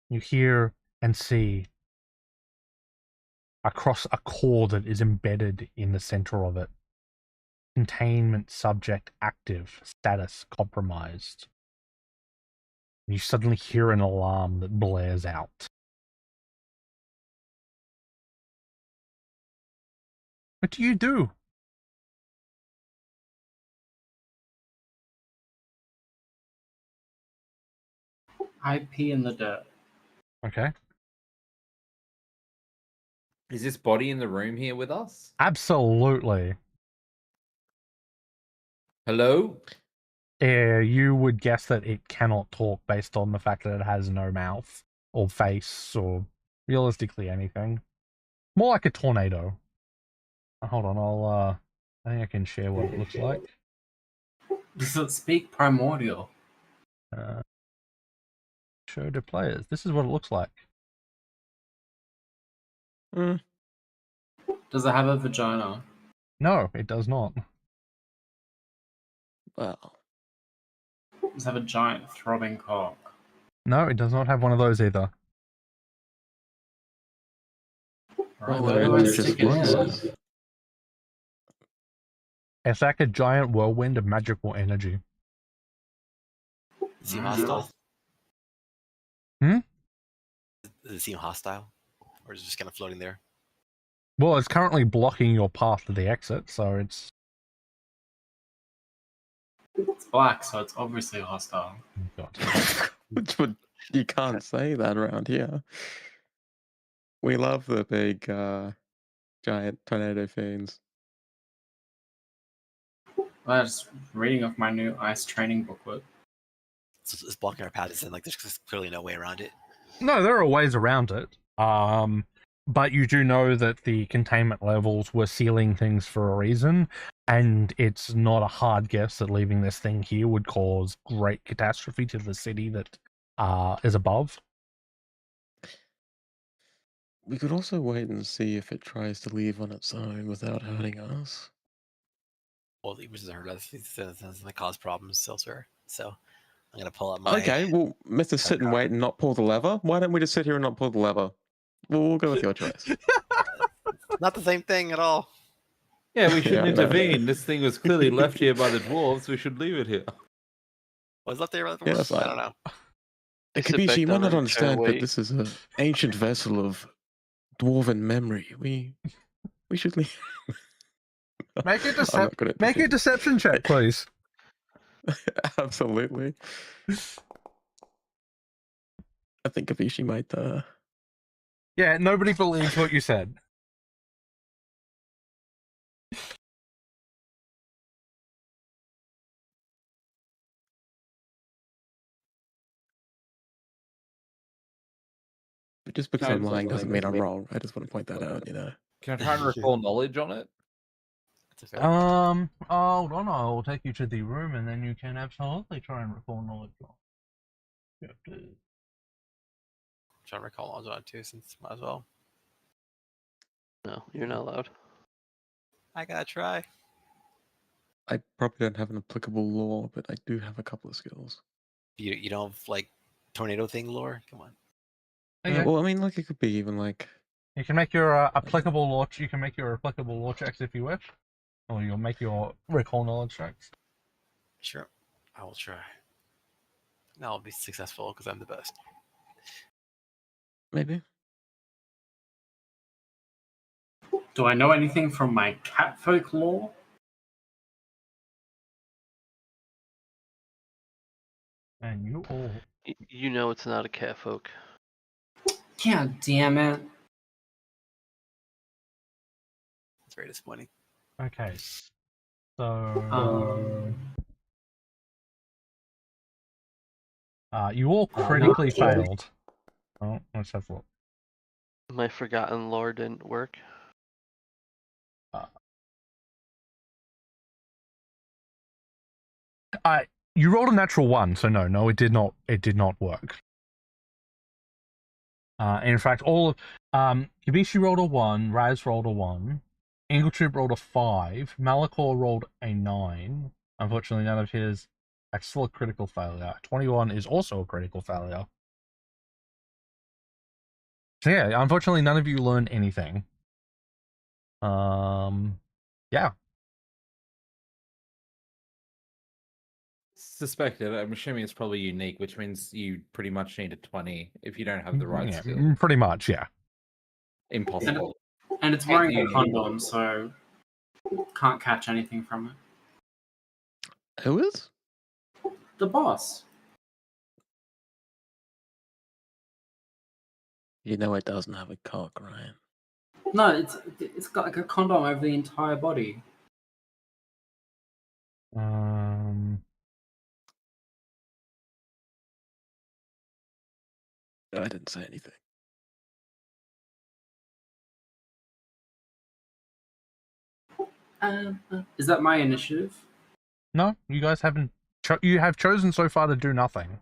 You hear and see across a core that is embedded in the center of it. Containment subject active, status compromised. You suddenly hear an alarm that blares out. What do you do? I pee in the dirt. Okay. Is this body in the room here with us? Absolutely. Hello? You would guess that it cannot talk based on the fact that it has no mouth or face or realistically anything. More like a tornado. Hold on, I think I can share what it looks like. Does it speak primordial? Show to players. This is what it looks like. Hmm. Does it have a vagina? No, it does not. Well, Does it have a giant throbbing cock? No, it does not have one of those either. Right, well, where there do I is stick just it? words. It's like a giant whirlwind of magical energy. Does it seem hostile? Hmm? Does it seem hostile? Or is it just kind of floating there? Well, it's currently blocking your path to the exit, so it's... It's black, so it's obviously hostile. Oh, God. But you can't say that around here. We love the big, giant tornado fiends. I was reading off my new ice training booklet. It's blocking our path. It's like there's just clearly no way around it. No, there are ways around it. But you do know that the containment levels were sealing things for a reason, and it's not a hard guess that leaving this thing here would cause great catastrophe to the city that is above. We could also wait and see if it tries to leave on its own without hurting us. Well, it doesn't hurt us. It's going to cause problems elsewhere. So I'm going to pull up my... Okay, well, Mr. Sit and Wait and not pull the lever. Why don't we just sit here and not pull the lever? We'll go with your choice. Not the same thing at all. Yeah, we shouldn't Yeah, no. intervene. This thing was clearly left here by the dwarves. We should leave it here. Was left there? Yeah, that's I fine. don't know. sit back Kabishi, you might down not and understand, but wait. this is an ancient vessel of dwarven memory. We should leave. Make it I'm not good at make a deception check, please. Absolutely. I think Kabishi might. Yeah, nobody believes what you said. But just because I'm lying doesn't mean I'm wrong. I just want to point that out. You know. Can I try and recall knowledge on it? That's a fair Hold on, I'll take you to the room and then you can absolutely try and recall knowledge. You have to... trying to recall on it too, since might as well. No, you're not allowed. I gotta try. I probably don't have an applicable law, but I do have a couple of skills. You don't have, like, tornado thing lore? Come on. Okay. Well, I mean, like it could be even like. You can make your applicable law. You can make your applicable law checks if you wish, or you'll make your recall knowledge checks. Sure. I will try. And I'll be successful because I'm the best. Maybe. Do I know anything from my catfolk lore? And you all... You know it's not a cat folk. God damn it. It's very disappointing. Okay. So... you all critically failed. Oh, let's have a look. My forgotten lore didn't work. You rolled a natural 1, so no, it did not. It did not work. In fact, all Kabishi rolled a 1, Raz rolled a 1, Ingletroop rolled a 5, Malachor rolled a 9. Unfortunately, none of his. That's still a critical failure. 21 is also a critical failure. So yeah, unfortunately, none of you learned anything. Yeah. Suspected. I'm assuming it's probably unique, which means you pretty much need a 20 if you don't have the right Yeah, skill. pretty much, yeah. Impossible. And it's wearing a You- condom, so can't catch anything from it. Who is? The boss. You know it doesn't have a cock, right? No, it's got like a condom over the entire body. I didn't say anything. Is that my initiative? No, you guys haven't. You have chosen so far to do nothing.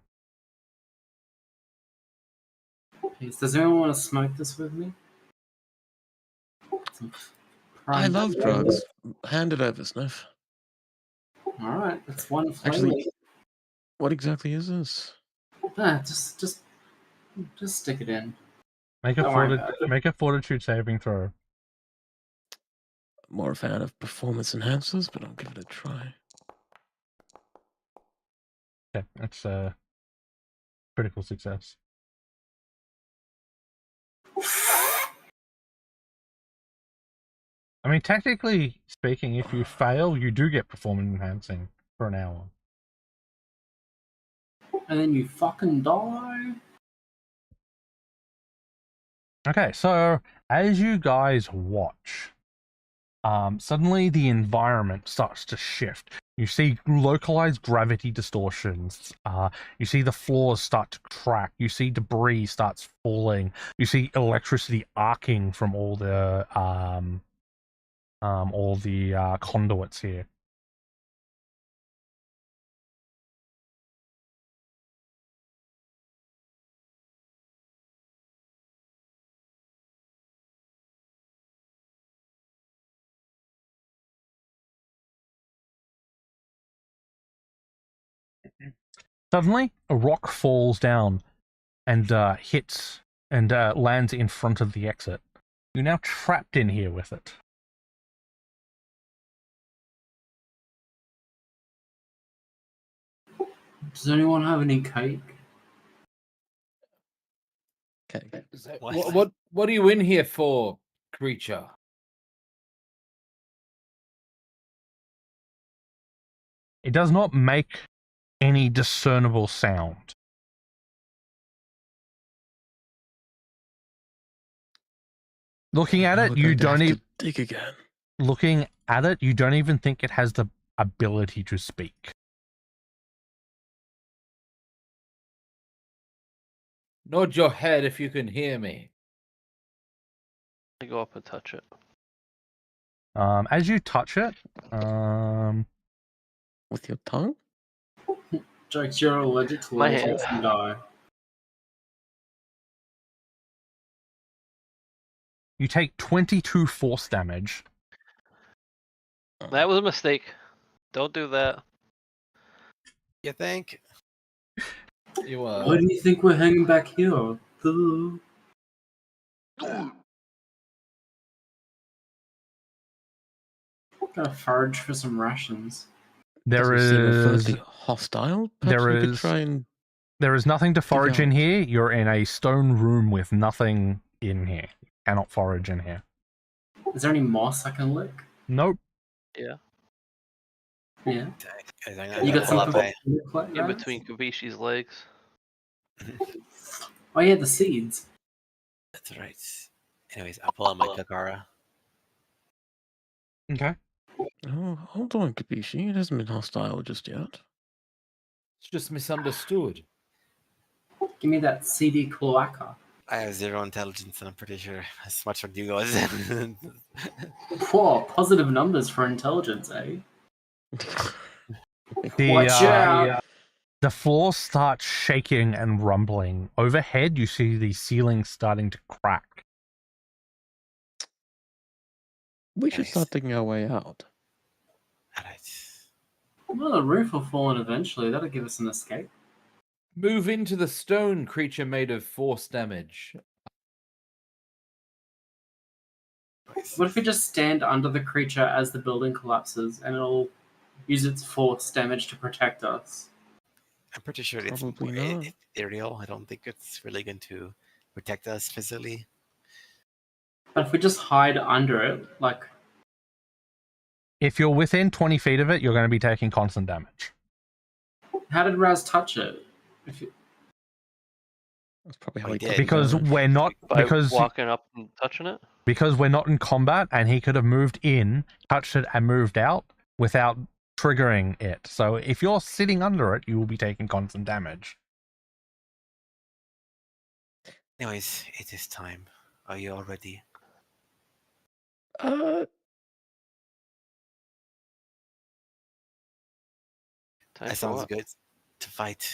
Please, does anyone want to smoke this with me? I love drugs. Hand it over, Sniff. All right, that's one flavor. Actually, what exactly is this? Just stick it in. Make a fortitude saving throw. More a fan of performance enhancers, but I'll give it a try. Okay, that's a critical success. I mean, technically speaking, if you fail, you do get performance enhancing for an hour. And then you fucking die. Okay, so as you guys watch, suddenly the environment starts to shift. You see localized gravity distortions. You see the floors start to crack. You see debris starts falling. You see electricity arcing from all the conduits here. Suddenly, a rock falls down and hits and lands in front of the exit. You're now trapped in here with it. Does anyone have any cake? Okay. What are you in here for, creature? It does not make any discernible sound. Looking at it, you don't even dig again. Looking at it, you don't even think it has the ability to speak. Nod your head if you can hear me. I go up and touch it. As you touch it, with your tongue? Jokes, you're allergic to My lasers hand. and die. you take 22 force damage. That was a mistake. Don't do that. You think? You Why do you think we're hanging back here? Gotta forage for some rations. There Doesn't seem is overtly hostile. Perhaps we could try and there is nothing to forage in out. here. You're in a stone room with nothing in here. You cannot forage in here. Is there any moss I can lick? Nope. Yeah. Yeah. You You got something play. to lick like In that? between Kabishi's legs. Oh yeah, the seeds. That's right. Anyways, I'll pull out my Kakara. Okay. Oh, hold on, Kabishi. It hasn't been hostile just yet. It's just misunderstood. Give me that CD cloaca. I have 0 intelligence, and I'm pretty sure as much as you guys. Whoa, positive numbers for intelligence, eh? The, Watch out! The floor starts shaking and rumbling. Overhead, you see the ceiling starting to crack. We should start digging our way out. Alright. Well, the roof will fall in eventually. That'll give us an escape. Move into the stone, creature made of force damage. What if we just stand under the creature as the building collapses and it'll use its force damage to protect us? I'm pretty sure it's Probably not. ethereal. I don't think it's really going to protect us physically. But if we just hide under it, like... If you're within 20 feet of it, you're going to be taking constant damage. How did Raz touch it? That's probably how Oh, he he got did. me Because going. we're not By because walking up and touching it? because we're not in combat, and he could have moved in, touched it, and moved out without triggering it. So if you're sitting under it, you will be taking constant damage. Anyways, it is time. Are you all ready? Uh, Time That for sounds what? good. To fight.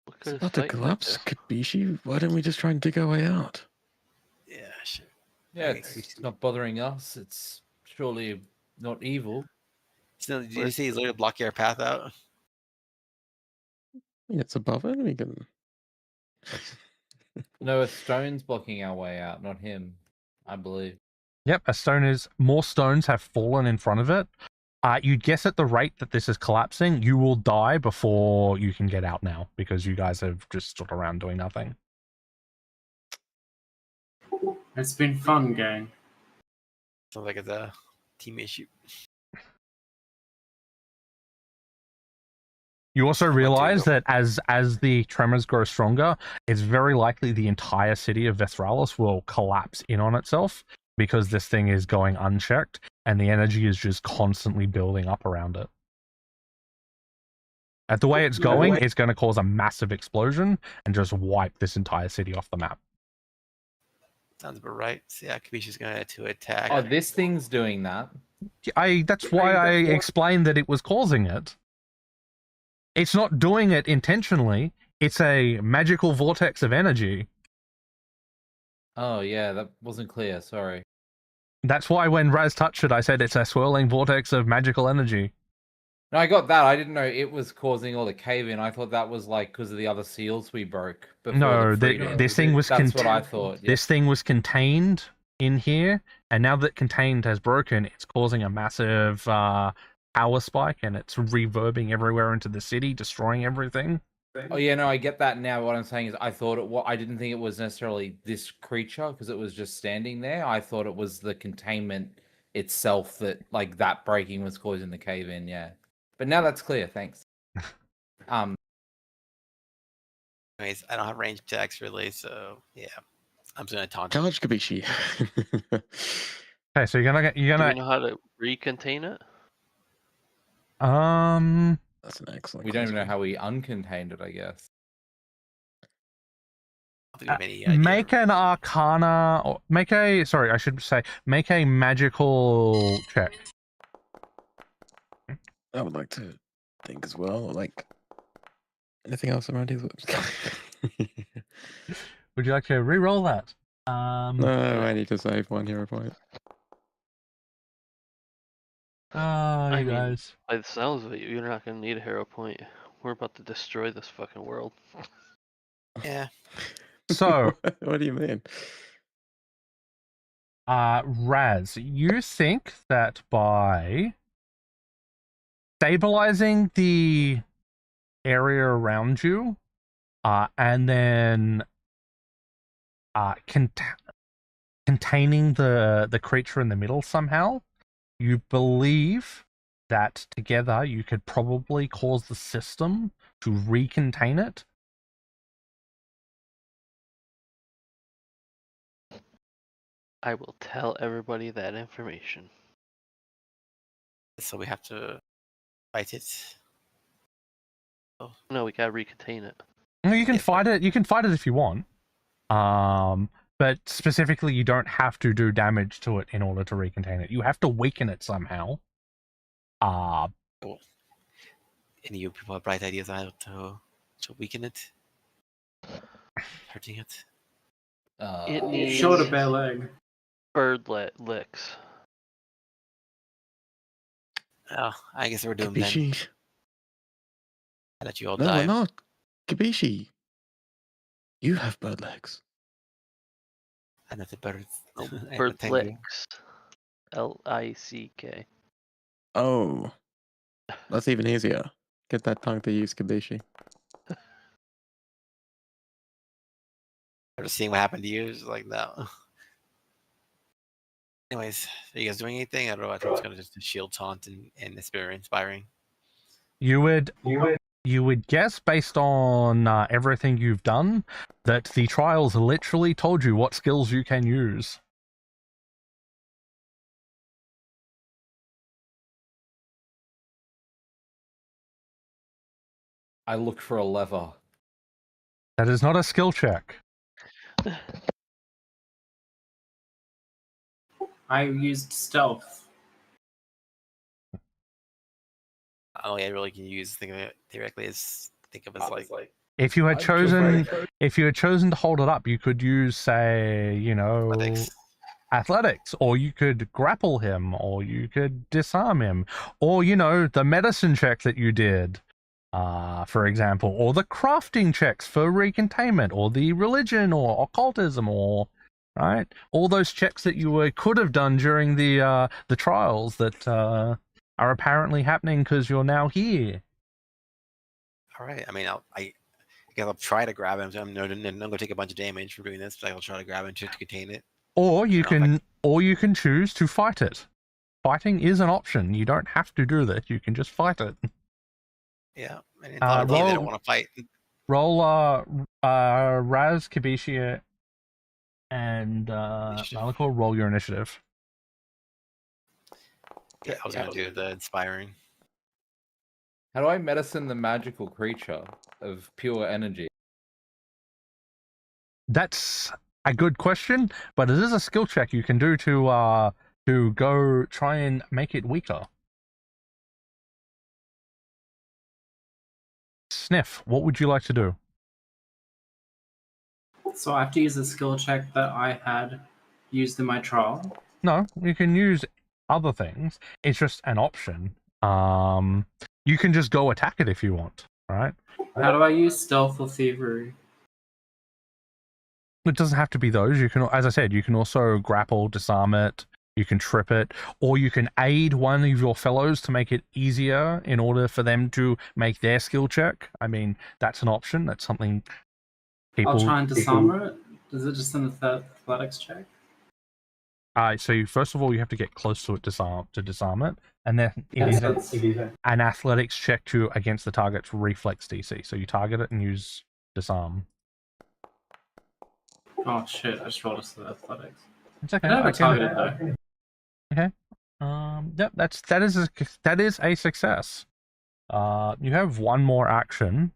What it's could about to fight collapse, like this? Kibishi. Why don't we just try and dig our way out? Yeah, sure. Yeah, Okay, it's not bothering us. It's surely not evil. So, did you see he's literally blocking our path out? I mean, it's above it. We can. No, a stone's blocking our way out, not him, I believe. Yep, more stones have fallen in front of it. You'd guess at the rate that this is collapsing, you will die before you can get out now, because you guys have just stood around doing nothing. It's been fun, gang. Sounds like it's a team issue. You also Went to realize go- that as the tremors grow stronger, it's very likely the entire city of Vethralis will collapse in on itself, because this thing is going unchecked, and the energy is just constantly building up around it. At the way it's going, it's going to cause a massive explosion and just wipe this entire city off the map. Sounds about right. So yeah, Kabishi's going to attack. Oh, this thing's doing that. That's why I explained that it was causing it. It's not doing it intentionally. It's a magical vortex of energy. Oh, yeah, that wasn't clear. Sorry. That's why when Raz touched it, I said it's a swirling vortex of magical energy. No, I got that. I didn't know it was causing all the cave-in. I thought that was like because of the other seals we broke before No, the freedom. this thing was That's what I thought. Yeah. This thing was contained in here, and now that contained has broken, it's causing a massive power spike, and it's reverbing everywhere into the city, destroying everything. Oh yeah, no, I get that now. What I'm saying is, I didn't think it was necessarily this creature because it was just standing there. I thought it was the containment itself that, like, that breaking was causing the cave-in. Yeah, but now that's clear. Thanks. Anyways, I don't have range attacks really, so yeah, I'm just going to taunt. Charge, Kabishi. Okay, so you're Do we know how to recontain it? That's an excellent. We don't even know question. how we uncontained it. I guess. I don't think we have any idea. make an arcana, or make a magical check. I would like to think as well. Like anything else around here? Would you like to re-roll that? No, I need to save 1 hero point. Oh, you guys. By the sounds of it, you're not going to need a hero point. We're about to destroy this fucking world. Yeah. So, what do you mean? Raz, you think that by stabilizing the area around you, and then containing the creature in the middle somehow, you believe that together you could probably cause the system to recontain it. I will tell everybody that information. So we have to fight it. No, we gotta recontain it. No, you can Yes, fight it. You can fight it if you want. But specifically, you don't have to do damage to it in order to recontain it. You have to weaken it somehow. Cool. Any of you people have bright ideas on how to weaken it? Hurting it? It needs Short a bare leg. bird licks. Oh, I guess we're doomed then. Kabishi. I let you all No, die. we're not. Kabishi. You have bird legs. And not the birds. Oh, And bird the tango. licks. L-I-C-K. Oh. That's even easier. Get that tongue to use, Kabishi. After seeing what happened to you, it's like, no. Anyways, are you guys doing anything? I don't know. I think it's gonna just shield taunt and spirit inspiring. You would You would guess, based on everything you've done, that the trials literally told you what skills you can use. I look for a lever. That is not a skill check. I used stealth. All I really can use, think of it theoretically, is think of it as like If you had chosen to hold it up, you could use, say, athletics, or you could grapple him, or you could disarm him, or the medicine check that you did, for example, or the crafting checks for recontainment, or the religion or occultism, or right, all those checks that you could have done during the trials that are apparently happening because you're now here. all right. I mean, I guess I'll try to grab him. So I'm not going to take a bunch of damage for doing this, but I'll try to grab him to contain it. Or you can choose to fight it. Fighting is an option. You don't have to do that. You can just fight it. Yeah, and probably they don't want to fight. Roll Raz, Kibishi, and Malachor, roll your initiative. Yeah, I was going to do the inspiring. How do I medicine the magical creature of pure energy? That's a good question, but it is a skill check you can do to go try and make it weaker. Sniff, what would you like to do? So I have to use a skill check that I had used in my trial. No, you can use other things. It's just an option. You can just go attack it if you want, right? How do I use stealth or thievery? It doesn't have to be those. You can, as I said, you can also grapple, disarm it, you can trip it, or you can aid one of your fellows to make it easier in order for them to make their skill check. I mean, that's an option. That's something people... I'll try and disarm it. Is it just an athletics check? So first of all, you have to get close to it to disarm it, and then it is an athletics check against the target's reflex DC. So you target it and use disarm. Oh shit! I just rolled a athletics. It's okay. I never targeted though. Okay. Yep. That is a success. You have one more action.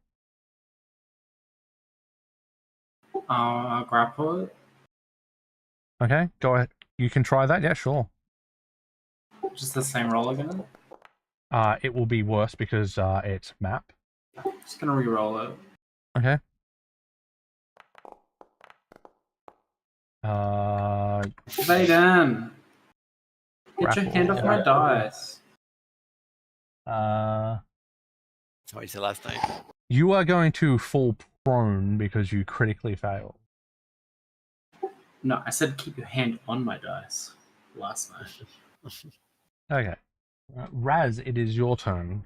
I'll grapple it. Okay. Go ahead. You can try that. Yeah, sure. Just the same roll again. It will be worse because it's map. Just gonna re-roll it. Okay. Vaden! Get your hand off my dice. That's what you said last night. You are going to fall prone because you critically failed. No, I said keep your hand on my dice last night. Okay. Raz, it is your turn.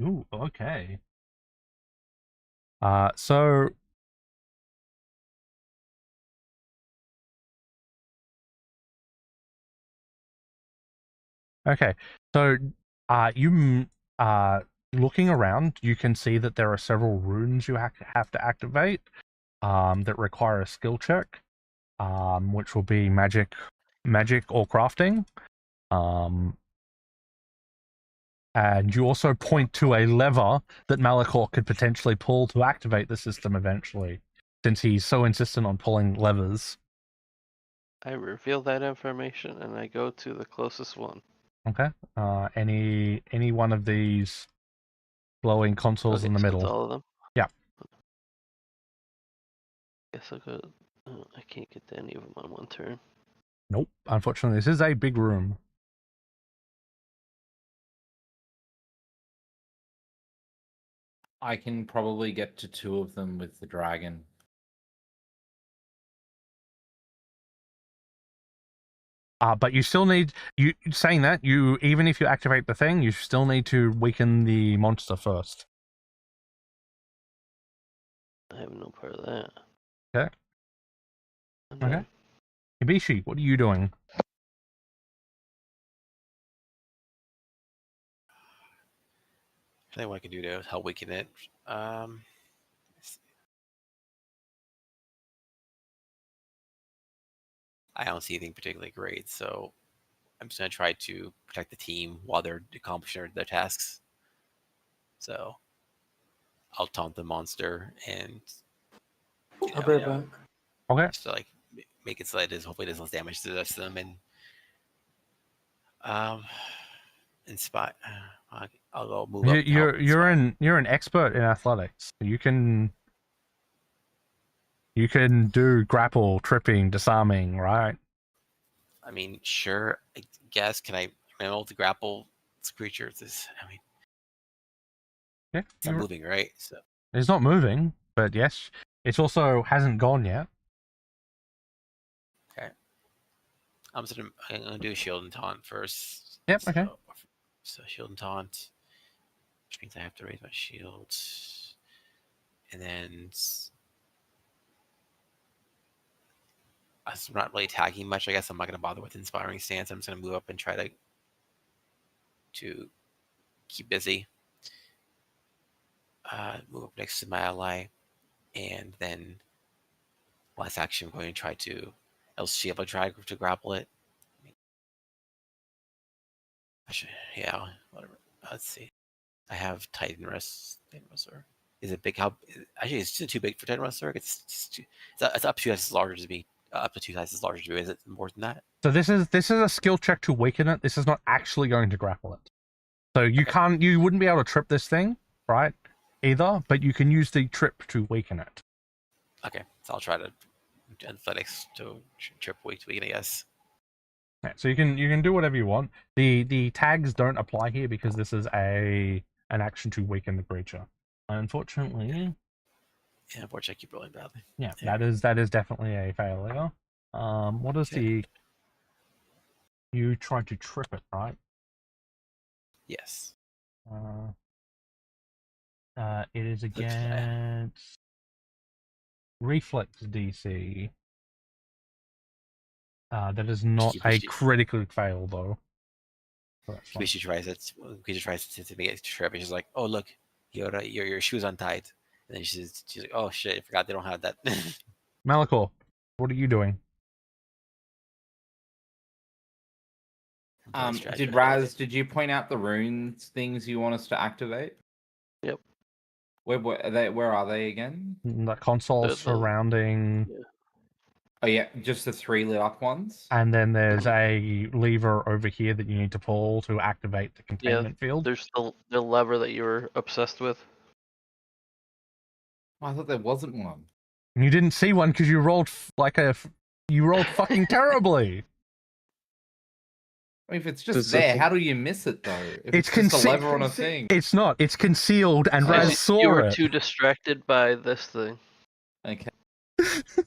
Ooh, okay. So okay. So you looking around, you can see that there are several runes you have to activate that require a skill check, which will be magic or crafting. And you also point to a lever that Malachor could potentially pull to activate the system eventually, since he's so insistent on pulling levers. I reveal that information and I go to the closest one. Okay. Any one of these glowing consoles in the So middle. it's all of them? Yeah. Guess I'll go. Oh, I can't get to any of them on one turn. Nope. Unfortunately, this is a big room. I can probably get to 2 of them with the dragon. But you still need saying that even if you activate the thing, you still need to weaken the monster first. I have no part of that. Okay. Okay. Ibishi, what are you doing? tell you what I can do to help weaken it. Let's see. I don't see anything particularly great, so I'm just gonna try to protect the team while they're accomplishing their tasks. So I'll taunt the monster and I'll be right back. Okay. just to like make it so that it hopefully does less damage to the rest of them. And inspire. I'll go move up. You're an expert in athletics. You can do grapple, tripping, disarming, right? I mean, sure. I guess am I able to grapple this creature? Yeah. It's not moving, right? So It's not moving, but yes, it also hasn't gone yet. okay. I'm gonna do a shield and taunt first. Yep. So, Okay. So shield and taunt, which means I have to raise my shield, and then I'm not really attacking much. I guess I'm not gonna bother with inspiring stance. I'm just gonna move up and try to keep busy. Move up next to my ally, and then last action, I'm going to try to see if I try to grapple it. Yeah, whatever. Let's see. I have Titan Wrestler. Is it big? Actually, it's too big for Titan Wrestler. It's up to as large as me. Up to 2 sizes larger to me. Is it more than that? So this is a skill check to weaken it. This is not actually going to grapple it. So you wouldn't be able to trip this thing, right? Either, but you can use the trip to weaken it. Okay, so I'll try to athletics to trip weaken, I guess. Yeah, so you can do whatever you want. The tags don't apply here because this is an action to weaken the creature. Unfortunately. Yeah, unfortunately, I keep rolling badly. Yeah, that is definitely a failure. What is the? You tried to trip it, right? Yes. It is against reflex DC. That is not a critical fail though. She tries it. She tries to make it trip. She's like, "Oh look, your shoes untied." And then she's like, "Oh shit, I forgot they don't have that." Malachor, what are you doing? Did you point out the runes things you want us to activate? Yep. Where are they again? The console surrounding. Yeah. Oh yeah, just the 3 lit up ones. And then there's a lever over here that you need to pull to activate the containment field. There's the lever that you were obsessed with. Oh, I thought there wasn't one. You didn't see one because you rolled fucking terribly. I mean, if it's just there, how do you miss it though? If it's just a lever on a thing. It's not. It's concealed, and Raz saw it. You were too distracted by this thing. Okay.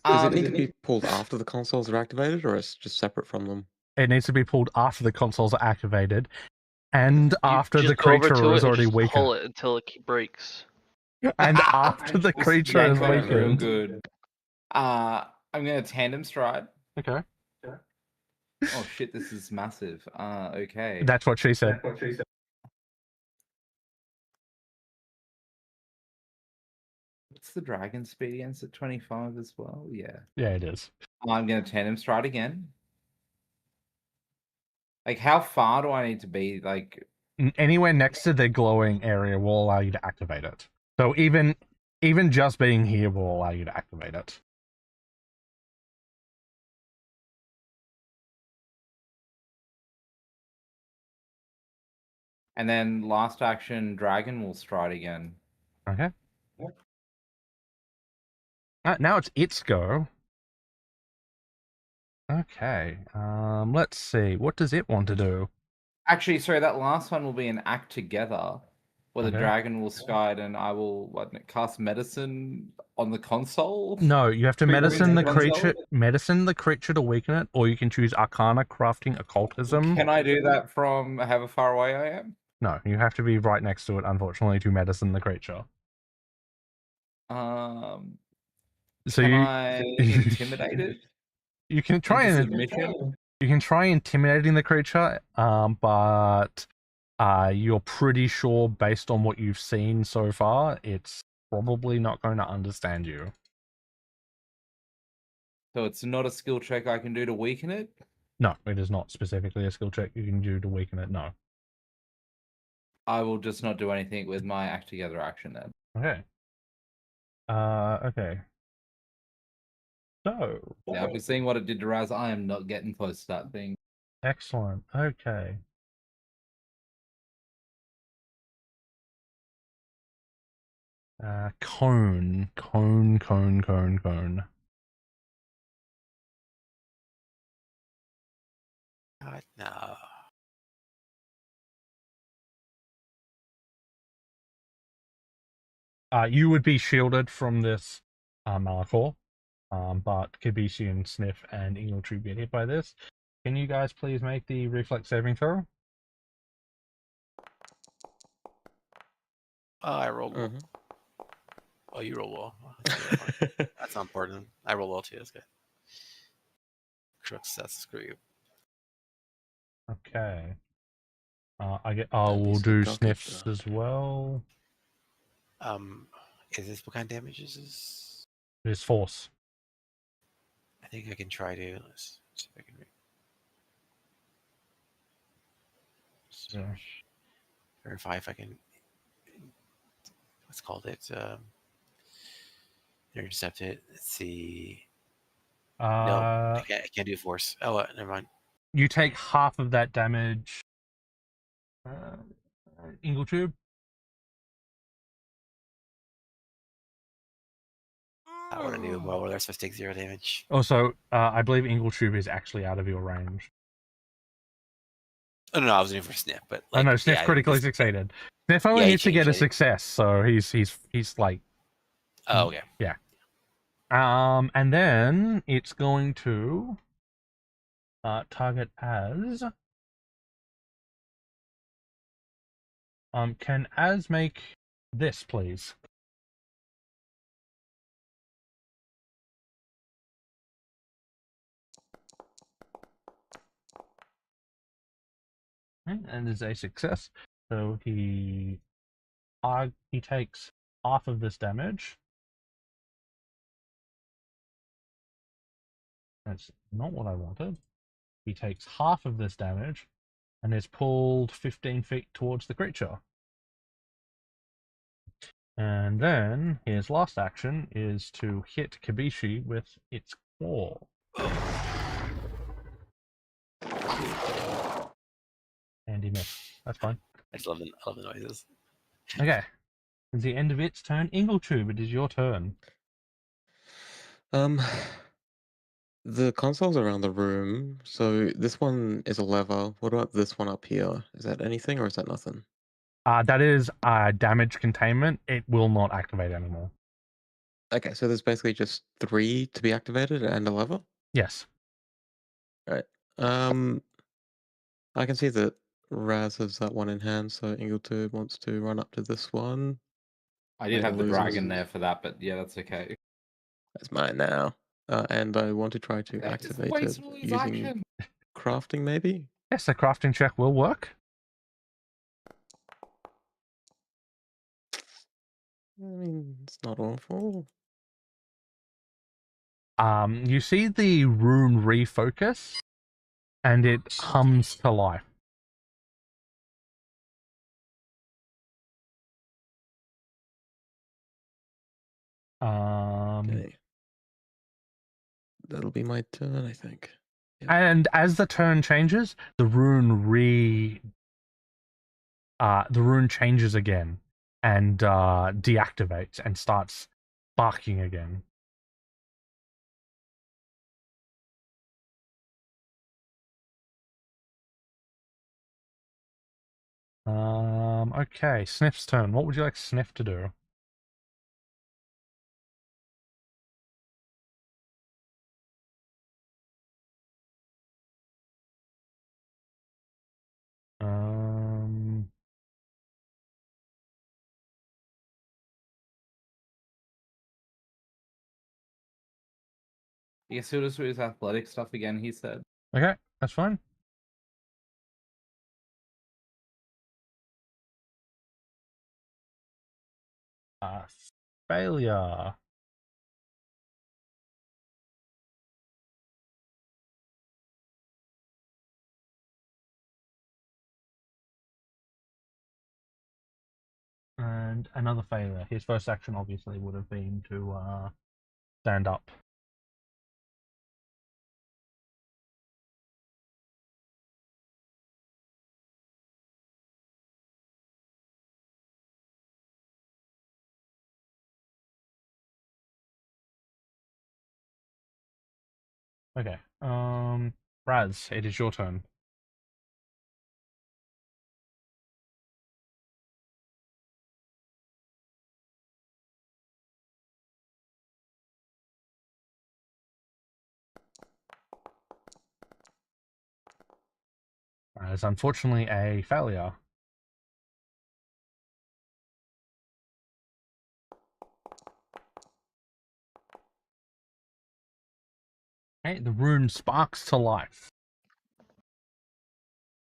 Does it need to be pulled after the consoles are activated, or is it just separate from them? It needs to be pulled after the consoles are activated, and after the creature is already weakened. Pull it until it breaks. And after the creature is weakened. Real good. I'm gonna tandem stride. Okay. Oh shit, this is massive. Okay. That's what she said. What's the dragon speed against at 25 as well? Yeah. Yeah, it is. I'm gonna tandem stride again. Like, how far do I need to be? Like, anywhere next to the glowing area will allow you to activate it. So even just being here will allow you to activate it. And then last action, dragon will stride again. Okay. Now it's its go. Okay. Let's see. What does it want to do? Actually, sorry, that last one will be an act together, where the dragon will stride and I will cast medicine on the console. No, you have to medicine the creature to weaken it, or you can choose Arcana, Crafting, Occultism. Can I do that from however far away I am? No, you have to be right next to it, unfortunately, to medicine the creature. So can I intimidate it? You can try intimidating the creature, but You're pretty sure, based on what you've seen so far, it's probably not going to understand you. So it's not a skill check I can do to weaken it? No, it is not specifically a skill check you can do to weaken it. No. I will just not do anything with my act together action then. Okay. Okay. So, Yeah, after seeing what it did to Raz, I am not getting close to that thing. excellent. Okay. Cone. God, no. You would be shielded from this Malachor, but Kibishi and Sniff and Ingletree get hit by this. Can you guys please make the reflex saving throw? Oh, I rolled well. Oh, you roll well. That's not important. I roll well too. That's good. Crux success. Screw you. Okay. I Don't be will so do cocky, Sniffs Josh. as well. Is this what kind of damage is this? It is force. I think I can try to. Let's see if I can. Yeah. Verify if I can. What's called it? Intercept it. Let's see. No, I can't do force. Oh, never mind. You take half of that damage. Ingletube. What I do? Well, they're supposed to take 0 damage. Also, I believe Ingletube is actually out of your range. Oh no, I was doing for Sniff, but Like, no, Sniff critically succeeded. Sniff only needs to get a success, so he's like. Oh, okay. Yeah. And then it's going to target as. Can Az make this, please? And is a success. So he takes half of this damage. That's not what I wanted. He takes half of this damage and is pulled 15 feet towards the creature. And then his last action is to hit Kibishi with its claw. And he missed. That's fine. I just love the noises. Okay. It's the end of its turn. Ingletube, it is your turn. The consoles around the room. So this one is a lever. What about this one up here? Is that anything or is that nothing? That is damage containment. It will not activate anymore. Okay, so there's basically just 3 to be activated and a lever? Yes. Right. I can see that Raz has that one in hand, so Ingletube wants to run up to this one. I did And have the loses. dragon there for that, but yeah, that's okay. That's mine now. And I want to try to activate it using crafting, maybe? Yes, a crafting check will work. I mean, it's not awful. You see the rune refocus, and it hums to life. Okay. That'll be my turn, I think. Yep. And as the turn changes, the rune changes again and deactivates and starts barking again. Okay, Sniff's turn. What would you like Sniff to do? I guess he'll just do his athletic stuff again, he said. Okay, that's fine. Failure. And another failure. His first action obviously would have been to stand up. Okay. Raz, it is your turn. It's unfortunately a failure. Okay, the rune sparks to life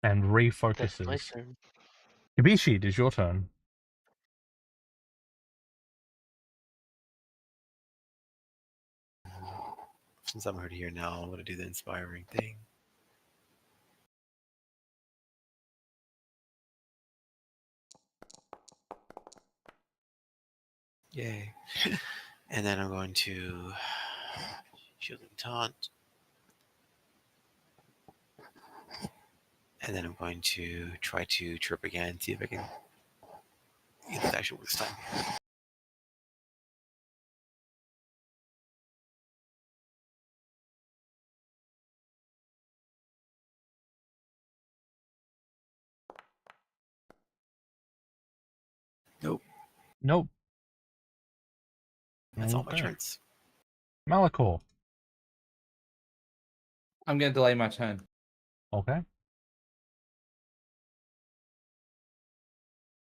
and That's my refocuses. turn. Kibishi, it is your turn. Since I'm already here now, I'm going to do the inspiring thing. Yay. And then I'm going to shield and taunt. And then I'm going to try to trip again, see if I can get this actually work this time. Nope. Nope. That's all my Okay. turns. Malachor. I'm going to delay my turn. Okay.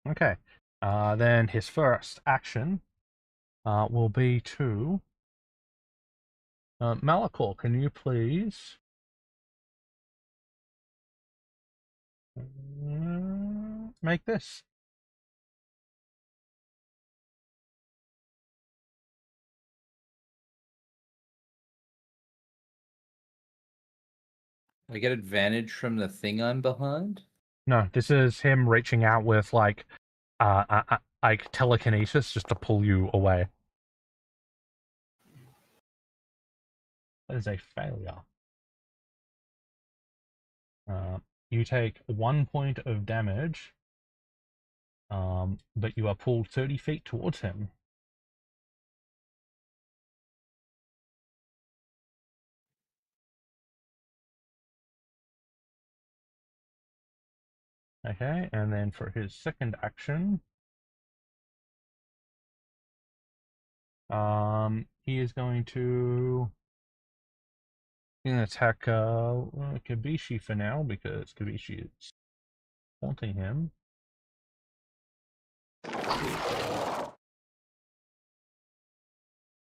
Okay. Then his first action will be to Malachor. Can you please make this? I get advantage from the thing I'm behind? No, this is him reaching out with like telekinesis just to pull you away. That is a failure. You take 1 point of damage, but you are pulled 30 feet towards him. Okay, and then for his second action, he is going to attack Kibishi for now because Kibishi is haunting him.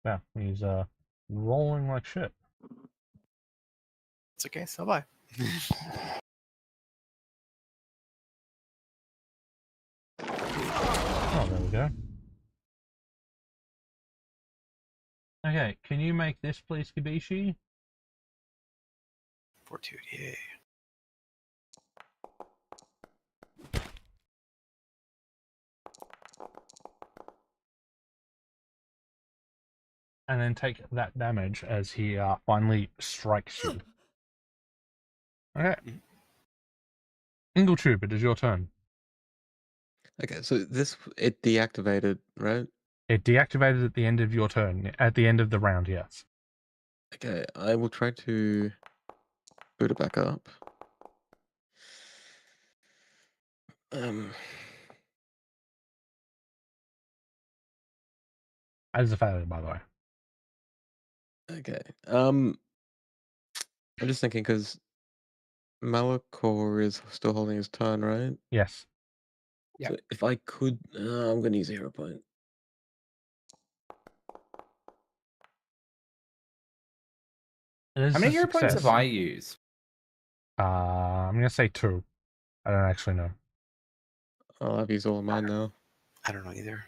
Yeah, he's rolling like shit. It's okay, so bye. Oh, there we go. Okay, can you make this please, Kibishi? Fortitude, yay. And then take that damage as he finally strikes you. Okay. Ingletube, it is your turn. Okay, so it deactivated, right? It deactivated at the end of your turn, at the end of the round, yes. Okay, I will try to boot it back up. That is a failure, by the way. Okay. I'm just thinking because Malachor is still holding his turn, right? Yes. Yeah. So if I could, I'm going to use a hero point. It is How many a hero points have success. I used? I'm going to say 2. I don't actually know. I've used all of mine now. I don't know either.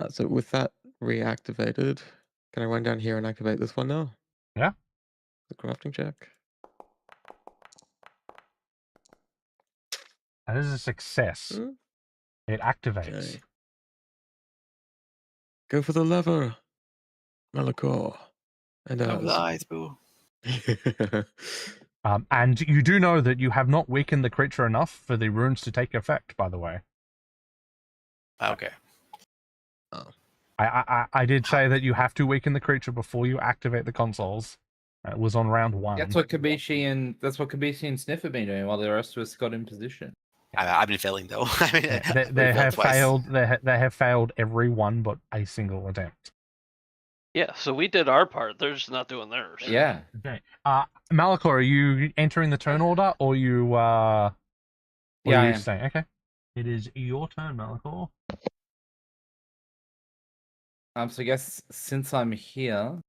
So with that reactivated, can I run down here and activate this one now? Yeah. The crafting check. That is a success. Hmm? It activates. Okay. Go for the lever, Malachor. And Cover the eyes, boo. And you do know that you have not weakened the creature enough for the runes to take effect, by the way. Okay. Oh. I did say that you have to weaken the creature before you activate the consoles. It was on round 1. That's what Kabishi and Sniff have been doing while the rest of us got in position. I've been failing though. I mean, They we have twice. failed. They have failed every one but a single attempt. Yeah, so we did our part. They're just not doing theirs. Yeah. Okay. Malachor, are you entering the turn order, or you Yeah, I am. staying? Okay. It is your turn, Malachor. So I guess since I'm here,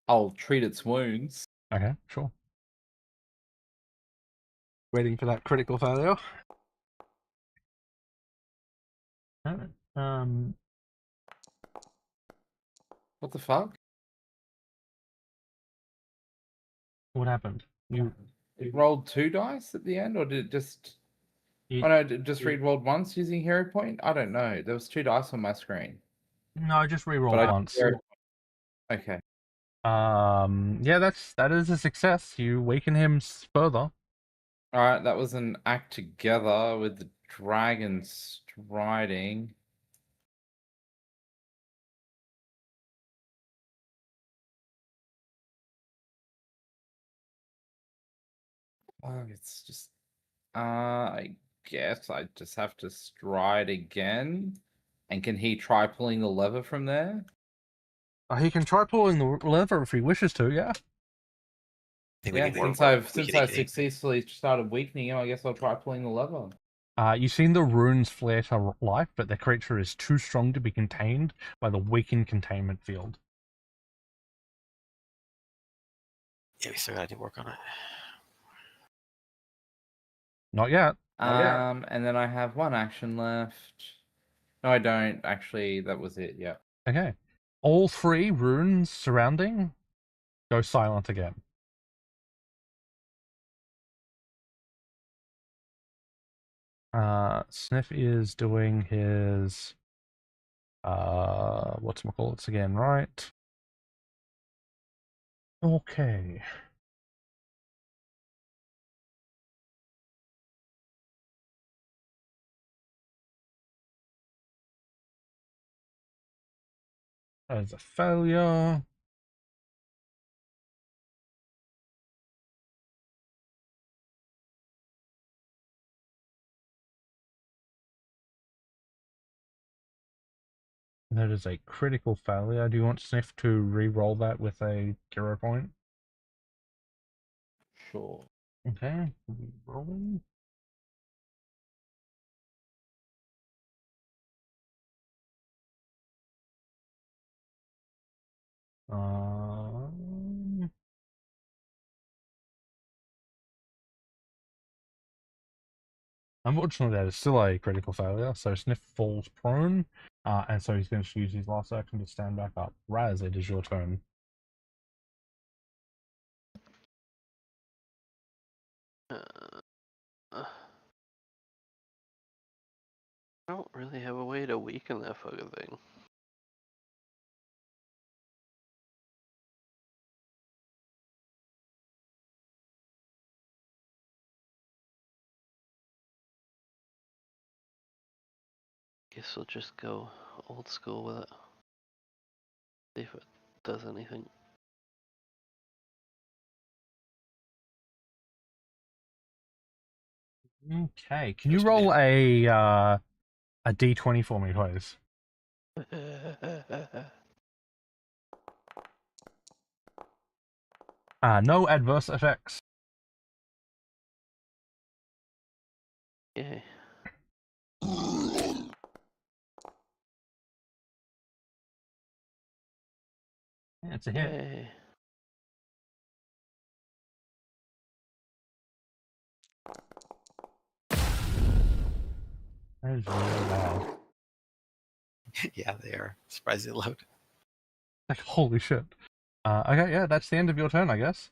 I'll treat its wounds. Okay, sure. Waiting for that critical failure. Alright. What the fuck? What happened? It rolled 2 dice at the end, or did it just? Oh no, did it just re-rolled once using hero point? I don't know. There was 2 dice on my screen. No, just re-roll But once. Okay. Yeah, that is a success. You weaken him further. Alright, that was an act together with the dragon striding. Oh, it's just I guess I just have to stride again. And can he try pulling the lever from there? He can try pulling the lever if he wishes to. Yeah. I think we Yeah, need more since I've weakening. successfully started weakening him, I guess I'll try pulling the lever. You've seen the runes flare to life, but the creature is too strong to be contained by the weakened containment field. Yeah, we still gotta do work on it. Not yet. And then I have 1 action left. No, I don't. Actually, that was it. Yeah. Okay. All 3 runes surrounding go silent again. Sniff is doing his whatchamacallits again, right? Okay. There's a failure. That is a critical failure. Do you want Sniff to re-roll that with a hero point? Sure. Okay, rolling. Unfortunately, that is still a critical failure. So Sniff falls prone, and so he's going to use his last action to stand back up. Raz, it is your turn. I don't really have a way to weaken that fucking thing. Guess we'll just go old school with it. See if it does anything. Okay, can you roll a d20 for me, please? No adverse effects. Yay. Yeah, it's a hit. Yay. That is really loud. Yeah, they are surprisingly loud. Like, holy shit. Okay, yeah, that's the end of your turn, I guess.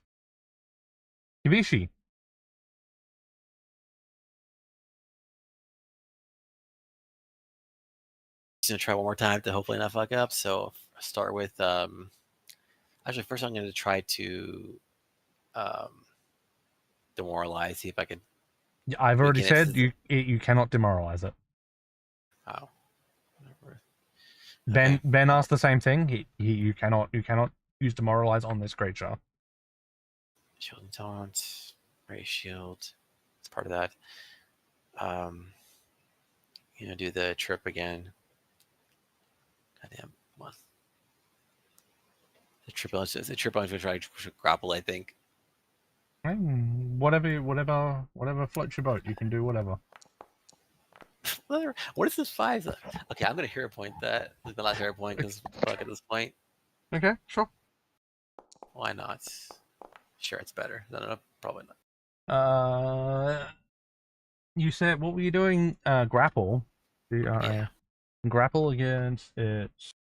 Kibishi. Just gonna try one more time to hopefully not fuck up. So I'll start with actually first I'm gonna try to demoralize, see if I can I've already weaken said it. you cannot demoralize it. Oh. Whatever. Ben Okay. asked the same thing. You cannot use demoralize on this creature. Shield and taunt, ray shield. It's part of that. Do the trip again. Goddamn. Well, the trip I'm gonna try to grapple, I think. Whatever floats your boat. You can do whatever. What is this 5? Okay, I'm gonna hero point that. This is my last hero point because fuck at this point. Okay, sure. Why not? Sure, it's better. No, probably not. You said what were you doing? Grapple. Yeah. Grapple against its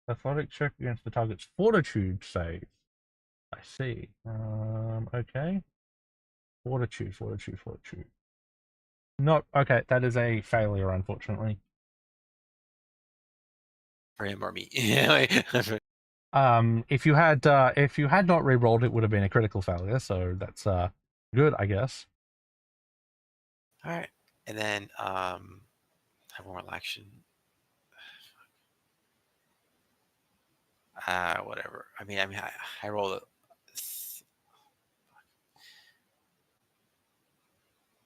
athletic check against the target's fortitude save. I see. Okay. Fortitude. No, okay, that is a failure, unfortunately. For him or me. If you had not re-rolled, it would have been a critical failure. So that's good, I guess. All right, and then have one more action. Whatever. I mean, I rolled a.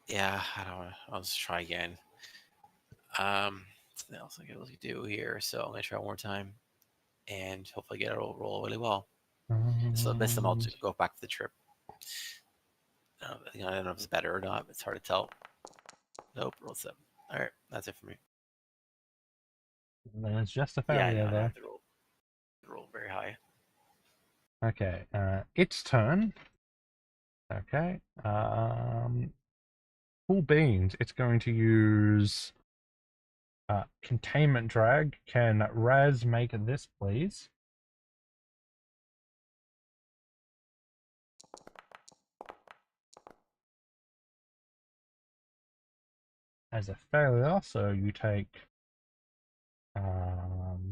Yeah, I don't know. I'll just try again. Something else I can do here. So I'm gonna try one more time, and hopefully get a roll really well. So this time I'll go back to the trip. I don't know if it's better or not. It's hard to tell. Nope, roll 7. All right, that's it for me. Then it's just a Yeah, I failure, know. I though. have to roll very high. Okay, its turn. Okay. Cool beans. It's going to use containment drag. Can Raz make this, please? As a failure, so you take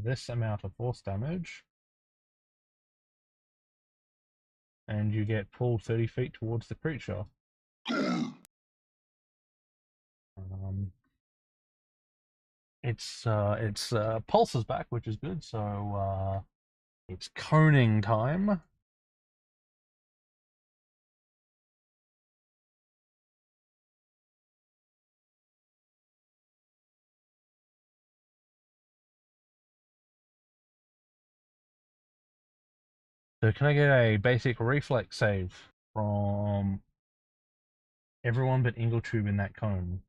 this amount of force damage, and you get pulled 30 feet towards the creature. It's pulses back, which is good. So it's coning time. So can I get a basic reflex save from everyone but Ingletube in that cone?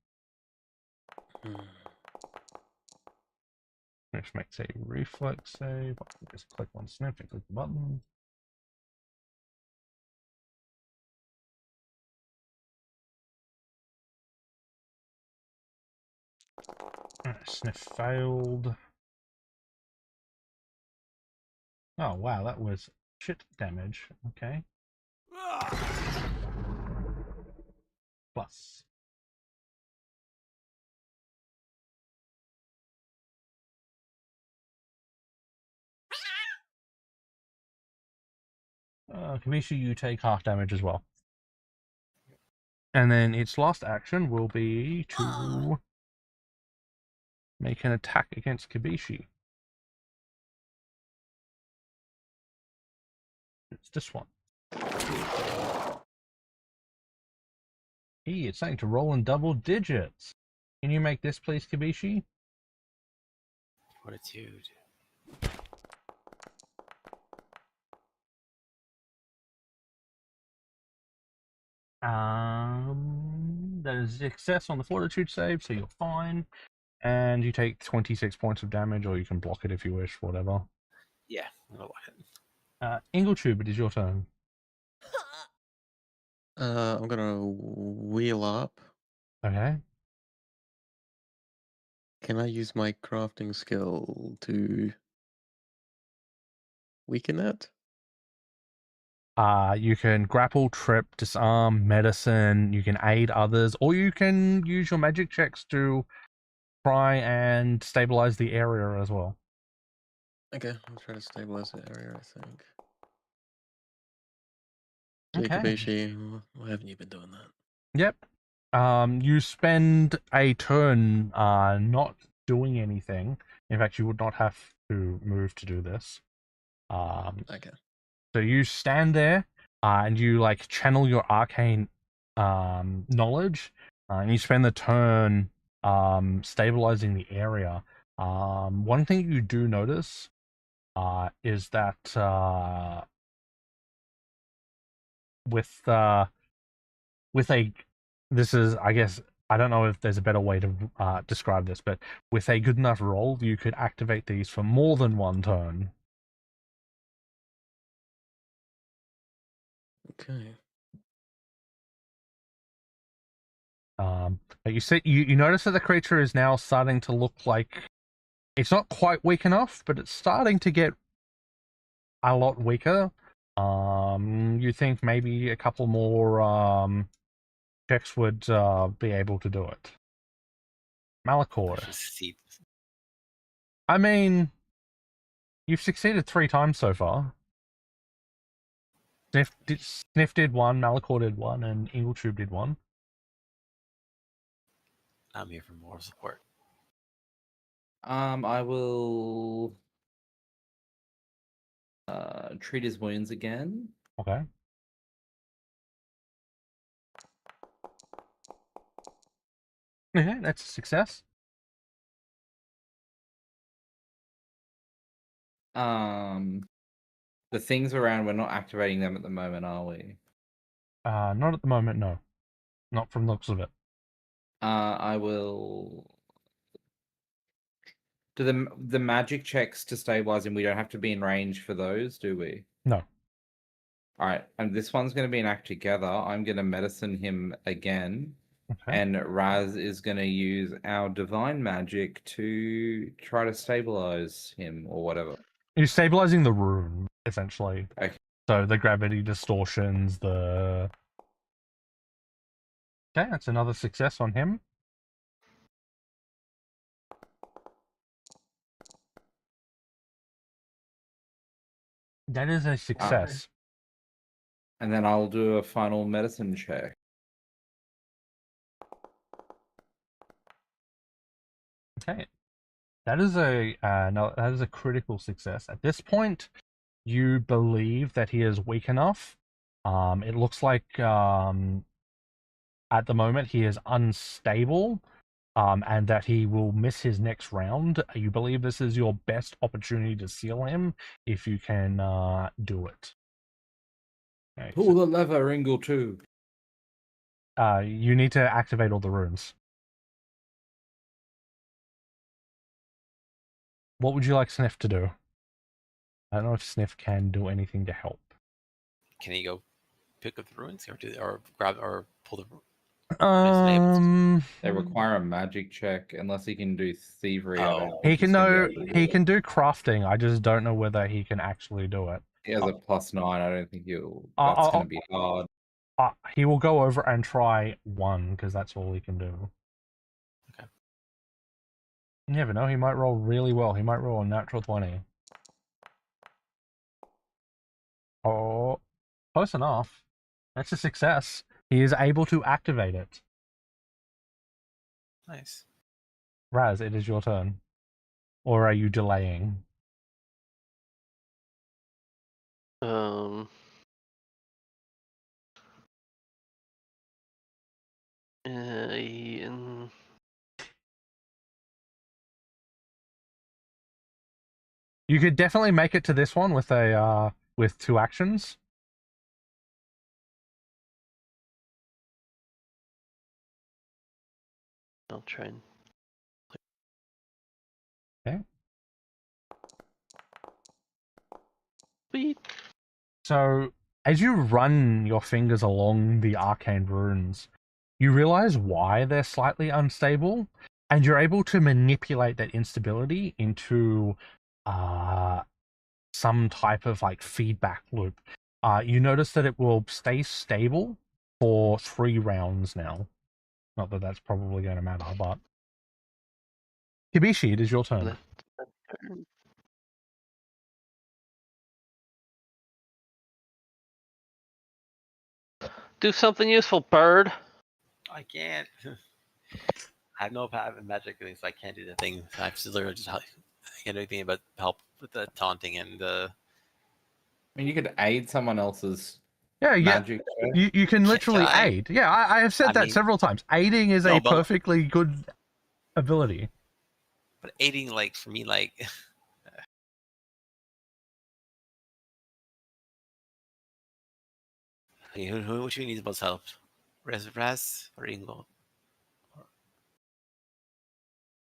Which makes a reflex save. I can just click one snip and click the button. Sniff failed. Oh wow, that was shit damage. Okay. Plus. Kamisha, you take half damage as well. And then its last action will be to make an attack against Kibishi. It's this one. It's starting to roll in double digits. Can you make this, please, Kibishi? Fortitude. That is a success on the fortitude save, so you're fine. And you take 26 points of damage, or you can block it if you wish, whatever. Yeah, I'll go ahead. Ingletube, it is your turn. I'm gonna wheel up. Okay. Can I use my crafting skill to weaken that? You can grapple, trip, disarm, medicine, you can aid others, or you can use your magic checks to try and stabilize the area as well. Okay, I'll try to stabilize the area, I think. Okay. Jacobishi, why haven't you been doing that? Yep. You spend a turn not doing anything. In fact, you would not have to move to do this. Okay. So you stand there and you like channel your arcane knowledge, and you spend the turn stabilizing the area. One thing you do notice is that with a this is, I guess, I don't know if there's a better way to describe this, but with a good enough roll, you could activate these for more than one turn. Okay. But you notice that the creature is now starting to look like it's not quite weak enough, but it's starting to get a lot weaker. You think maybe a couple more checks would be able to do it. Malachor. Just see. I mean, you've succeeded 3 times so far. Sniff did 1, Malachor did 1, and Ingletube did 1. I'm here for more support. I will treat his wounds again. Okay. Okay, that's a success. The things around, we're not activating them at the moment, are we? Not at the moment, no. Not from the looks of it. I will do the magic checks to stabilize him. We don't have to be in range for those, do we? No. All right, and this one's going to be an act together. I'm going to medicine him again, Okay. and Raz is going to use our divine magic to try to stabilize him or whatever. You're stabilizing the room, essentially. Okay. So the gravity distortions, the... Okay, that's another success on him. That is a success. And then I'll do a final medicine check. Okay. That is a critical success. At this point, you believe that he is weak enough. It looks like at the moment he is unstable, and that he will miss his next round. You believe this is your best opportunity to seal him if you can do it. Okay, Pull the lever, Ingle, too. you need to activate all the runes. What would you like Sniff to do? I don't know if Sniff can do anything to help. Can he go pick up the ruins or grab or pull the? They require a magic check unless he can do thievery. He can do crafting. I just don't know whether he can actually do it. He has a +9. I don't think that's going to be hard. He will go over and try 1 because that's all he can do. Okay. You never know. He might roll really well. He might roll a natural 20. Oh, close enough. That's a success. He is able to activate it. Nice. Raz, it is your turn. Or are you delaying? You could definitely make it to this one with a with 2 actions. I'll try and... Okay. Sweet. So, as you run your fingers along the arcane runes, you realize why they're slightly unstable. and you're able to manipulate that instability into some type of like feedback loop. You notice that it will stay stable for 3 rounds now. Not that that's probably going to matter, but Kibishi, it is your turn. Do something useful, bird. I can't. I have no magic things, so I can't do the thing. I have to literally just I can't do anything but help with the taunting and the. I mean, you could aid someone else's Yeah, magic. you can literally I? aid. Yeah, I have said I that mean- several times. Aiding is No, a but- perfectly good ability. But aiding, like for me, like which one needs the most help? Raz or Ingo?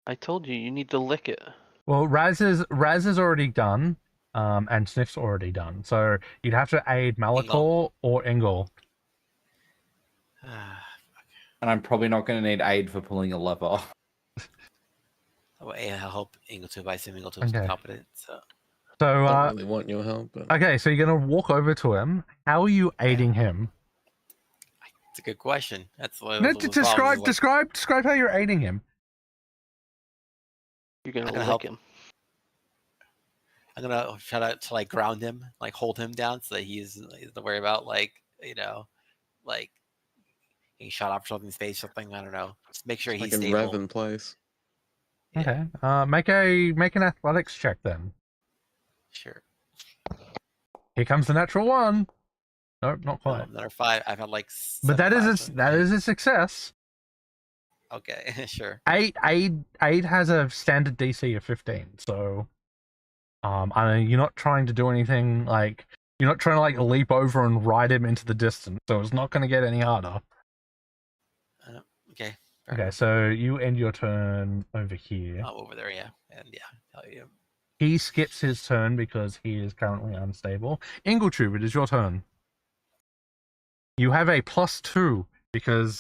I told you, you need to lick it. Well, Raz is already done, and Sniff's already done. So you'd have to aid Malachor or Engel. And I'm probably not going to need aid for pulling a lever. Well, I hope Ingo too. I assume Ingo too is Okay. competent. So So I don't really want your help. But... okay, so you're gonna walk over to him. How are you aiding him? it's a good question. That's what No, was problem, like, describe how you're aiding him. You're gonna I'm gonna lick help. him. I'm gonna try to like ground him, like hold him down, so that he doesn't worry about like like getting shot off or something, space something. I don't know. Just make sure Just he's like in stable. Rev in place. Okay. Make an athletics check then. Sure. Here comes the natural 1. Nope, not quite. Another 5. I've had like. But that is seven, that is a success. Okay, sure. Aid has a standard DC of 15, so I mean, you're not trying to do anything like you're not trying to like leap over and ride him into the distance, so it's not going to get any harder. Okay. Okay, so you end your turn over here. Oh, over there, yeah, and yeah, tell you. He skips his turn because he is currently unstable. Ingletube, it is your turn. You have a +2 because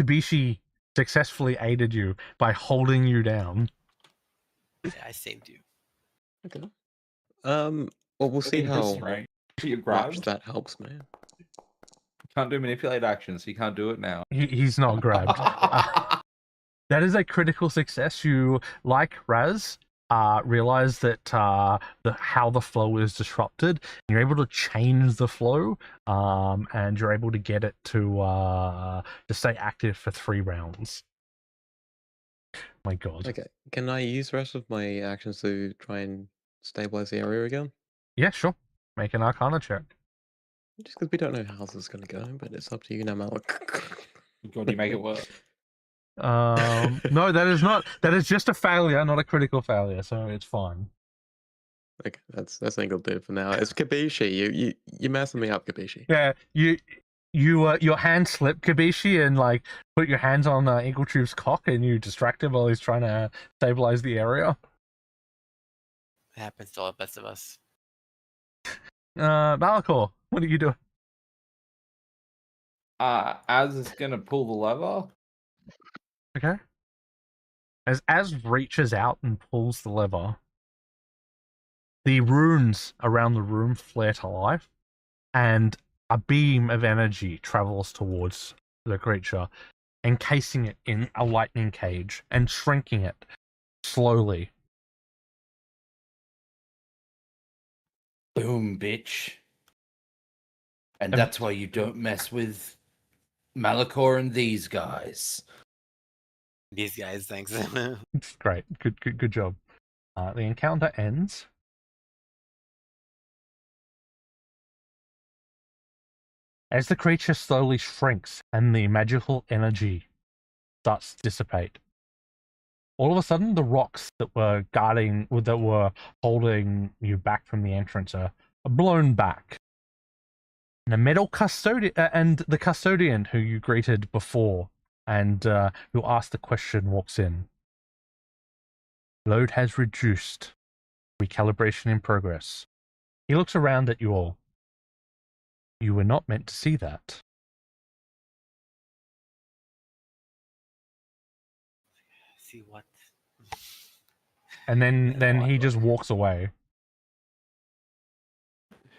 Kibishi successfully aided you by holding you down. Yeah, I saved you. Okay. Well, we'll see how Right. You much grabbed. that helps, man. Can't do manipulate actions, so you can't do it now. He's not grabbed. That is a critical success. You, like Raz, realize that how the flow is disrupted. You're able to change the flow, and you're able to get it to stay active for 3 rounds. My God. Okay. Can I use the rest of my actions to try and stabilize the area again? Yeah, sure. Make an Arcana check. Just because we don't know how this is going to go, but it's up to you now, Malik. God, you make it work. No, that is not. That is just a failure, not a critical failure. So it's fine. Okay, that's something I'll do for now. It's Kabishi. You're messing me up, Kabishi. Yeah, your hand slip Kabishi and like put your hands on Ingletrube's cock and you distract him while he's trying to stabilize the area. It happens to all the best of us. Malachor, what are you doing? Az is gonna pull the lever. Okay. As reaches out and pulls the lever, the runes around the room flare to life, and a beam of energy travels towards the creature, encasing it in a lightning cage and shrinking it slowly. Boom, bitch. And that's why you don't mess with Malachor and these guys. These guys, thanks. Great, good job. The encounter ends. As the creature slowly shrinks and the magical energy starts to dissipate, all of a sudden the rocks that were holding you back from the entrance are blown back. And the custodian who you greeted before and who asked the question walks in. Load has reduced. Recalibration in progress. He looks around at you all. You were not meant to see that. see what. And then Yeah, he what- just walks away.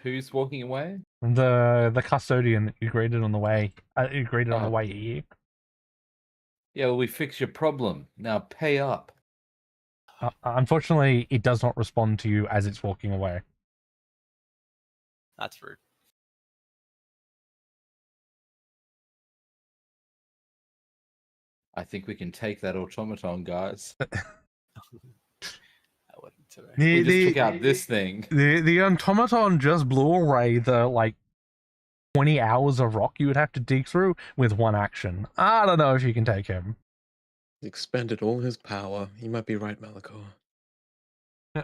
Who's walking away? The custodian that you greeted on the way. You greeted on the Oh. way here. Yeah, well, we fixed your problem. Now pay up. Unfortunately, it does not respond to you as it's walking away. That's rude. I think we can take that automaton, guys. I wouldn't today. We just took out this thing. The automaton just blew away the 20 hours of rock you would have to dig through with one action. I don't know if you can take him. He's expended all his power. You might be right, Malachor.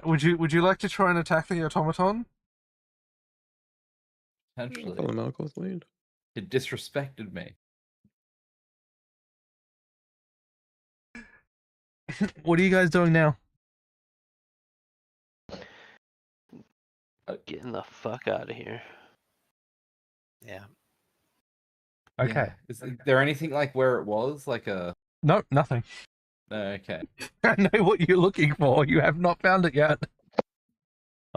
Would you like to try and attack the automaton? Potentially. Follow Malachor's lead. It disrespected me. What are you guys doing now? Getting the fuck out of here. Yeah. Okay. Yeah. Is there anything like where it was? Like a... No, nothing. No, okay. I know what you're looking for. You have not found it yet.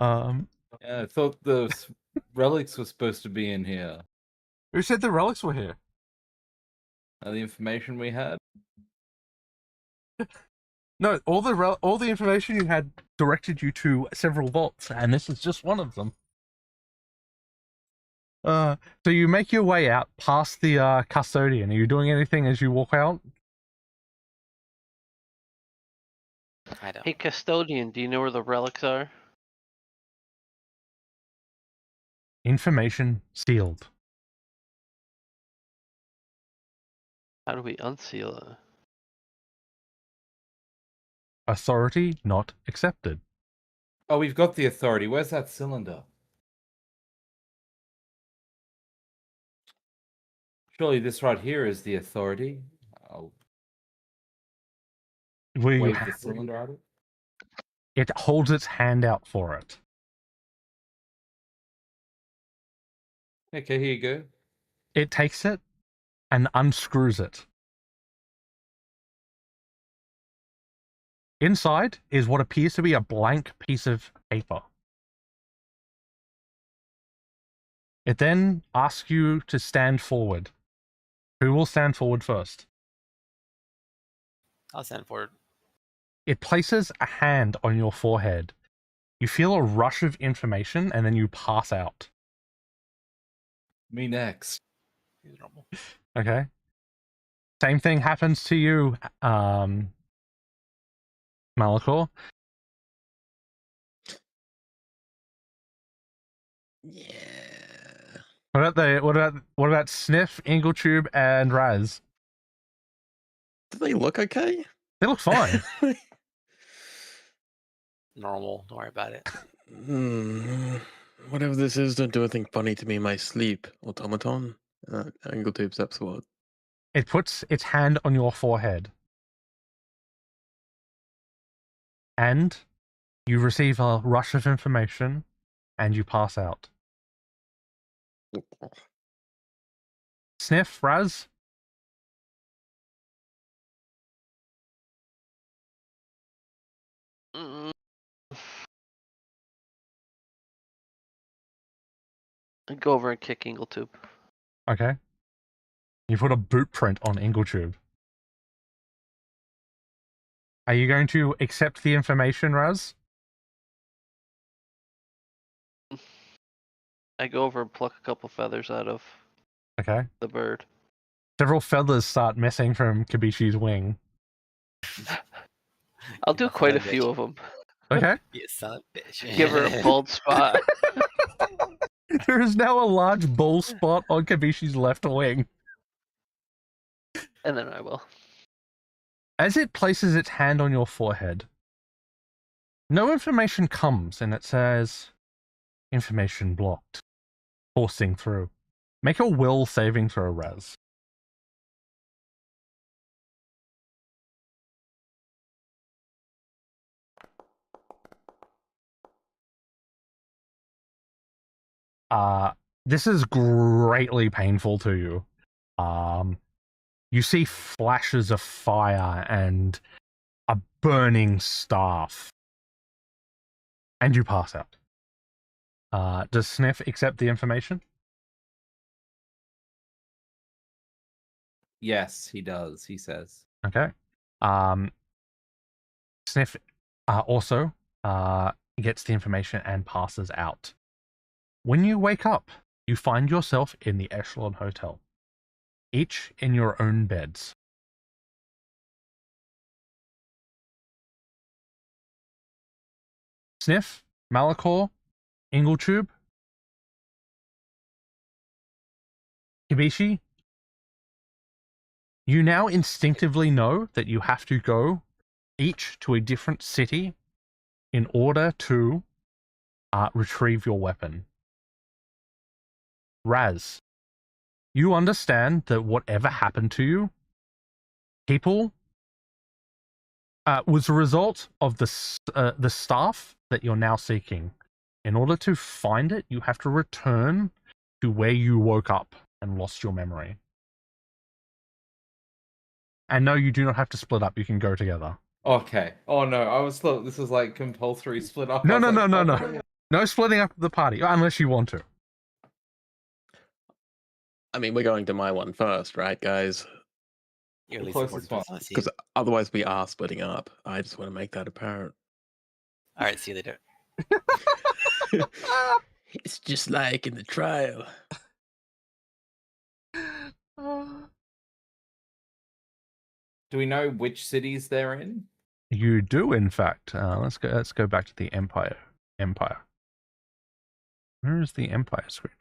Yeah, I thought the relics were supposed to be in here. Who said the relics were here? The information we had. No, all the information you had directed you to several vaults, and this is just one of them. So you make your way out past the custodian. Are you doing anything as you walk out? I don't. Hey, custodian, do you know where the relics are? Information sealed. How do we unseal it? Authority not accepted. Oh, we've got the authority. Where's that cylinder? Surely this right here is the authority. I'll wave the cylinder at it. It holds its hand out for it. Okay, here you go. It takes it and unscrews it. Inside is what appears to be a blank piece of paper. It then asks you to stand forward. Who will stand forward first? I'll stand for it. It places a hand on your forehead. You feel a rush of information and then you pass out. Me next. He's normal. Okay. Same thing happens to you, Malachor. Yeah. What about Sniff, Ingletube, and Raz? Do they look okay? They look fine. Normal. Don't worry about it. Whatever this is, don't do anything funny to me in my sleep. Automaton. Angletube steps forward. It puts its hand on your forehead. And you receive a rush of information and you pass out. Sniff, Raz? Mm. I'd go over and kick Ingletube. Okay. You put a boot print on Ingletube. Are you going to accept the information, Raz? I go over and pluck a couple feathers out of Okay. the bird. Several feathers start missing from Kabishi's wing. I'll do You quite a son of few bitch. of them. Okay. You son of a bitch. Give her a bald spot. There is now a large bald spot on Kabishi's left wing. And then I will. As it places its hand on your forehead, no information comes and it says, information blocked. Forcing through. Make a will saving throw, Raz. This is greatly painful to you. You see flashes of fire and a burning staff. And you pass out. Does Sniff accept the information? Yes, he does, he says. Okay. Sniff also gets the information and passes out. When you wake up, you find yourself in the Echelon Hotel, each in your own beds. Sniff, Malachor, Ingletube, Kibishi, you now instinctively know that you have to go each to a different city in order to retrieve your weapon. Raz, you understand that whatever happened to you, people, was a result of the staff that you're now seeking. In order to find it, you have to return to where you woke up and lost your memory. And no, you do not have to split up. You can go together. Okay. Oh no, I was thought this was like compulsory split up. No, I was no, like, no, no, "Oh, no. No splitting up the party, unless you want to. I mean, we're going to my one first, right, guys? Your The least closest important one. person. Because otherwise we are splitting up. I just want to make that apparent. All right, see you later. It's just like in the trial. Do we know which cities they're in? You do, in fact. Let's go back to the Empire. Where is the Empire screen?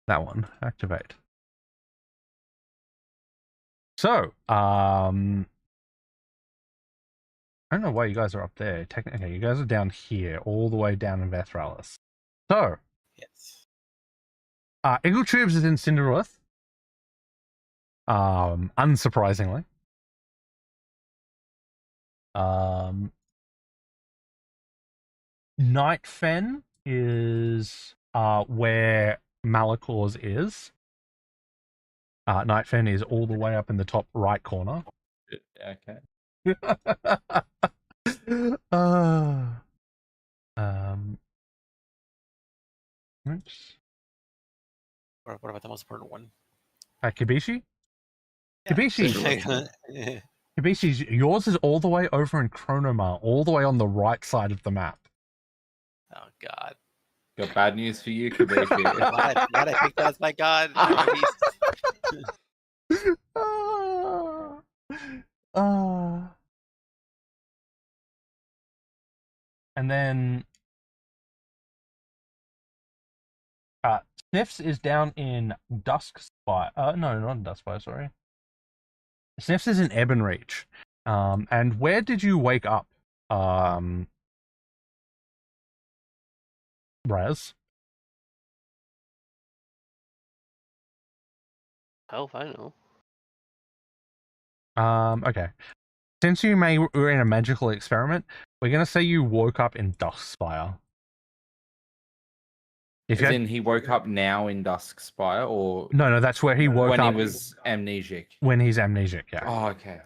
That one. Activate. So, I don't know why you guys are up there. Technically, you guys are down here, all the way down in Vethralis. So, Yes. Ingletubes is in Cinderlith. Unsurprisingly. Nightfen is where Malachor's is. Nightfen is all the way up in the top right corner. Okay. Oops. What about the most important one? Kibishi? Yeah. Kibishi. Kibishi's, yours is all the way over in Chronomar, all the way on the right side of the map. Oh God. Got bad news for you, Kabuki. Why'd I pick that as my God? And then Sniffs is down in Duskspire. No, not in Duskspire, sorry. Sniffs is in Ebonreach. And where did you wake up? Raz? Hell if I know. Okay. Since you were in a magical experiment, we're gonna say you woke up in Duskspire. As in he woke up now in Duskspire, or No, that's where he woke when up he was amnesic? when he's amnesic, yeah. Oh, okay.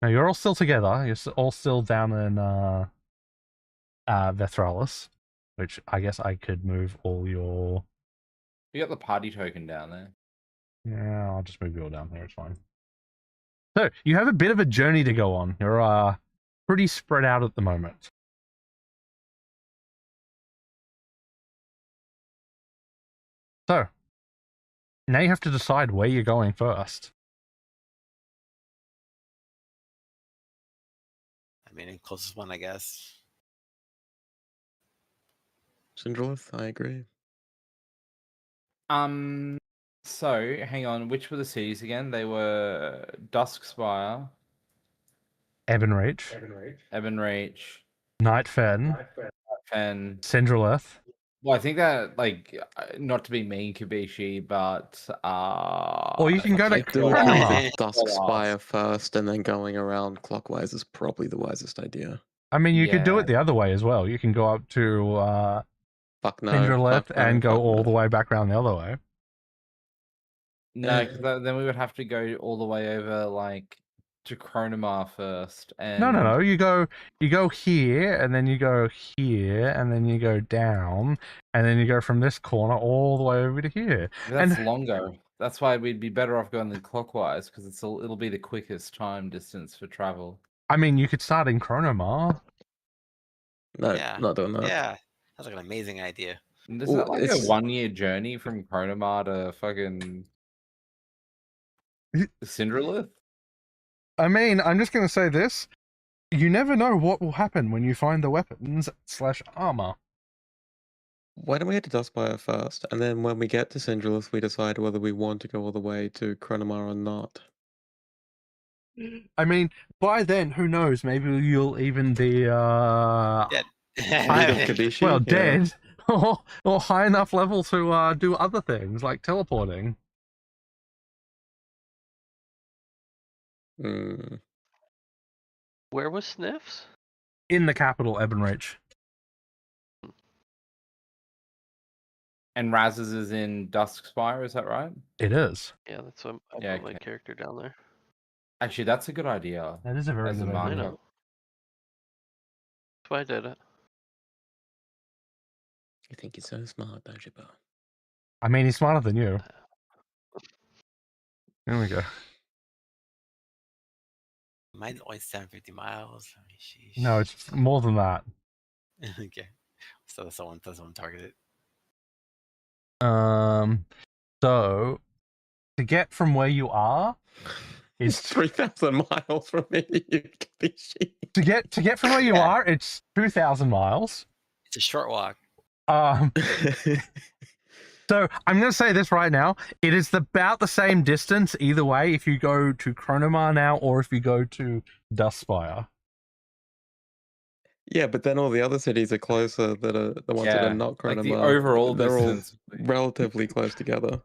No, you're all still together. You're all still down in Vethralis, which I guess I could move all your... You got the party token down there. Yeah, I'll just move you all down here, it's fine. So, you have a bit of a journey to go on. You're pretty spread out at the moment. So, now you have to decide where you're going first. I mean, the closest one, I guess. Cinderlith, I agree. So, hang on, which were the cities again? They were Duskspire, Ebonreach, Nightfen, and Cinderlith. well, I think that, like, not to be mean, Kabishi, but Or you can go to Doing Chronomar. Duskspire first and then going around clockwise is probably the wisest idea. I mean, you could do it the other way as well. You can go up to Fuck no. Cinderlith fuck no, and go fuck all no. the way back around the other way. No, because then we would have to go all the way over, like, to Chronomar first, and No. You go here, and then you go here, and then you go down, and then you go from this corner all the way over to here. that's And longer. That's why we'd be better off going the clockwise because it'll be the quickest time distance for travel. I mean, you could start in Chronomar. No, Yeah. not doing that. Yeah, that's like an amazing idea. And is Well, that like a it's- 1-year journey from Chronomar to fucking Cinderlith? I mean, I'm just gonna say this: you never know what will happen when you find the weapons/armor. Why don't we head to Duskspire first, and then when we get to Cinderlith, we decide whether we want to go all the way to Chronomar or not. I mean, by then, who knows? Maybe you'll even be Dead. Kabishi, well, yeah. dead, or high enough level to do other things like teleporting. Hmm. Where was Sniffs? In the capital, Ebonreach. And Raz's is in Duskspire, is that right? It is. Yeah, that's why I Yeah, put my okay. character down there. Actually, that's a good idea. That is a very As a good I idea. know. That's why I did it. You think you're so smart, don't you, Bo? I mean, he's smarter than you. There we go. Mine's only 750 miles. I mean, sheesh. No, it's more than that. Okay. So someone targeted. So to get from where you are It's is 3,000 miles from me to you, Kabishi. to get from where you Yeah. are. It's 2,000 miles. It's a short walk. So I'm going to say this right now. It is about the same distance either way if you go to Chronomar now or if you go to Duskspire. Yeah, but then all the other cities are closer that are the ones that Yeah, are not like Chronomar. the overall They're distance. all relatively close together.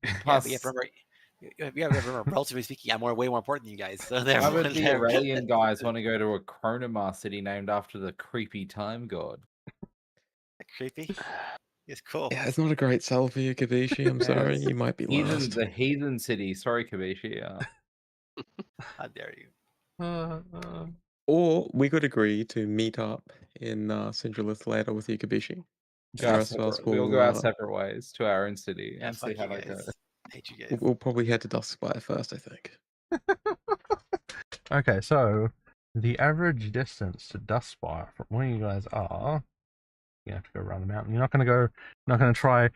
Yeah, Plus, but you have to remember, relatively speaking, I'm way more important than you guys. So why would the therefore- Aurelian guys want to go to a Chronomar city named after the creepy time god? creepy? It's cool. Yeah, it's not a great sell for you, Kabishi. I'm Yeah, sorry, it's you might be lost. The heathen city. Sorry, Kabishi. How dare you? Or we could agree to meet up in Cinderlith later with you, Kabishi. Go The our rest of us separate- we'll will, go our separate ways to our own city Yeah, and see fuck how you that guys. goes. I hate you guys. We'll probably head to Duskspire first, I think. Okay, so the average distance to Duskspire from where you guys are, you have to go around the mountain. You're not going to try.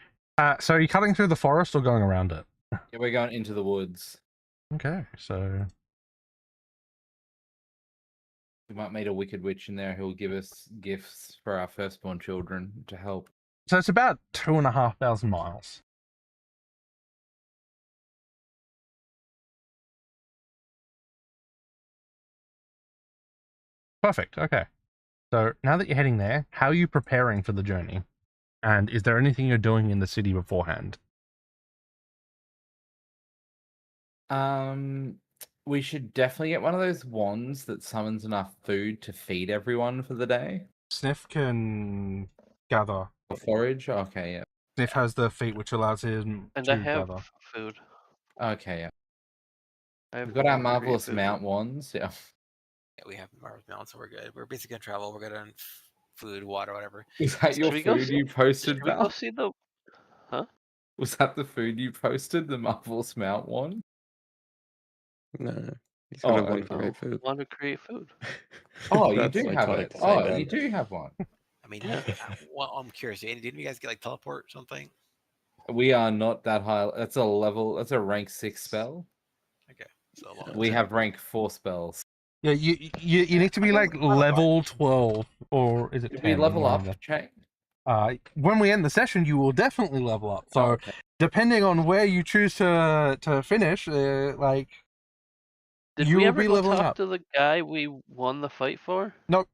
So are you cutting through the forest or going around it? Yeah, we're going into the woods. Okay, so We might meet a wicked witch in there who will give us gifts for our firstborn children to help. it's about 2,500 miles. Perfect. Okay. So now that you're heading there, how are you preparing for the journey? And is there anything you're doing in the city beforehand? We should definitely get one of those wands that summons enough food to feed everyone for the day. Sniff can gather. Or forage? Okay, yeah. Sniff has the feat which allows him And to I have gather. food. Okay, yeah. I have We've got our one degree of marvelous food. mount wands. Yeah. Yeah, we have Mars Mountain, so we're good. We're basically gonna travel. We're good on food, water, whatever. Is that your Should we go food see- you posted, Should we go Val? see the? Huh? Was that the food you posted, the marvelous mount wand? No, he's got Oh, one okay. for great food. Want to create food? Oh, you That's do have iconic it. to say, Oh, man. you do have one. I mean, Yeah. well, I'm curious. Didn't you guys get like teleport or something? We are not that high. That's a level. That's a rank 6 spell. Okay, so We have rank 4 spells. Yeah, you need to be like level 12, or is it Did 10? we level up, Remember. Jake? When we end the session, you will definitely level up. So, Oh, okay. depending on where you choose to finish, like Did you we will ever be go leveling talk up. to the guy we won the fight for? No,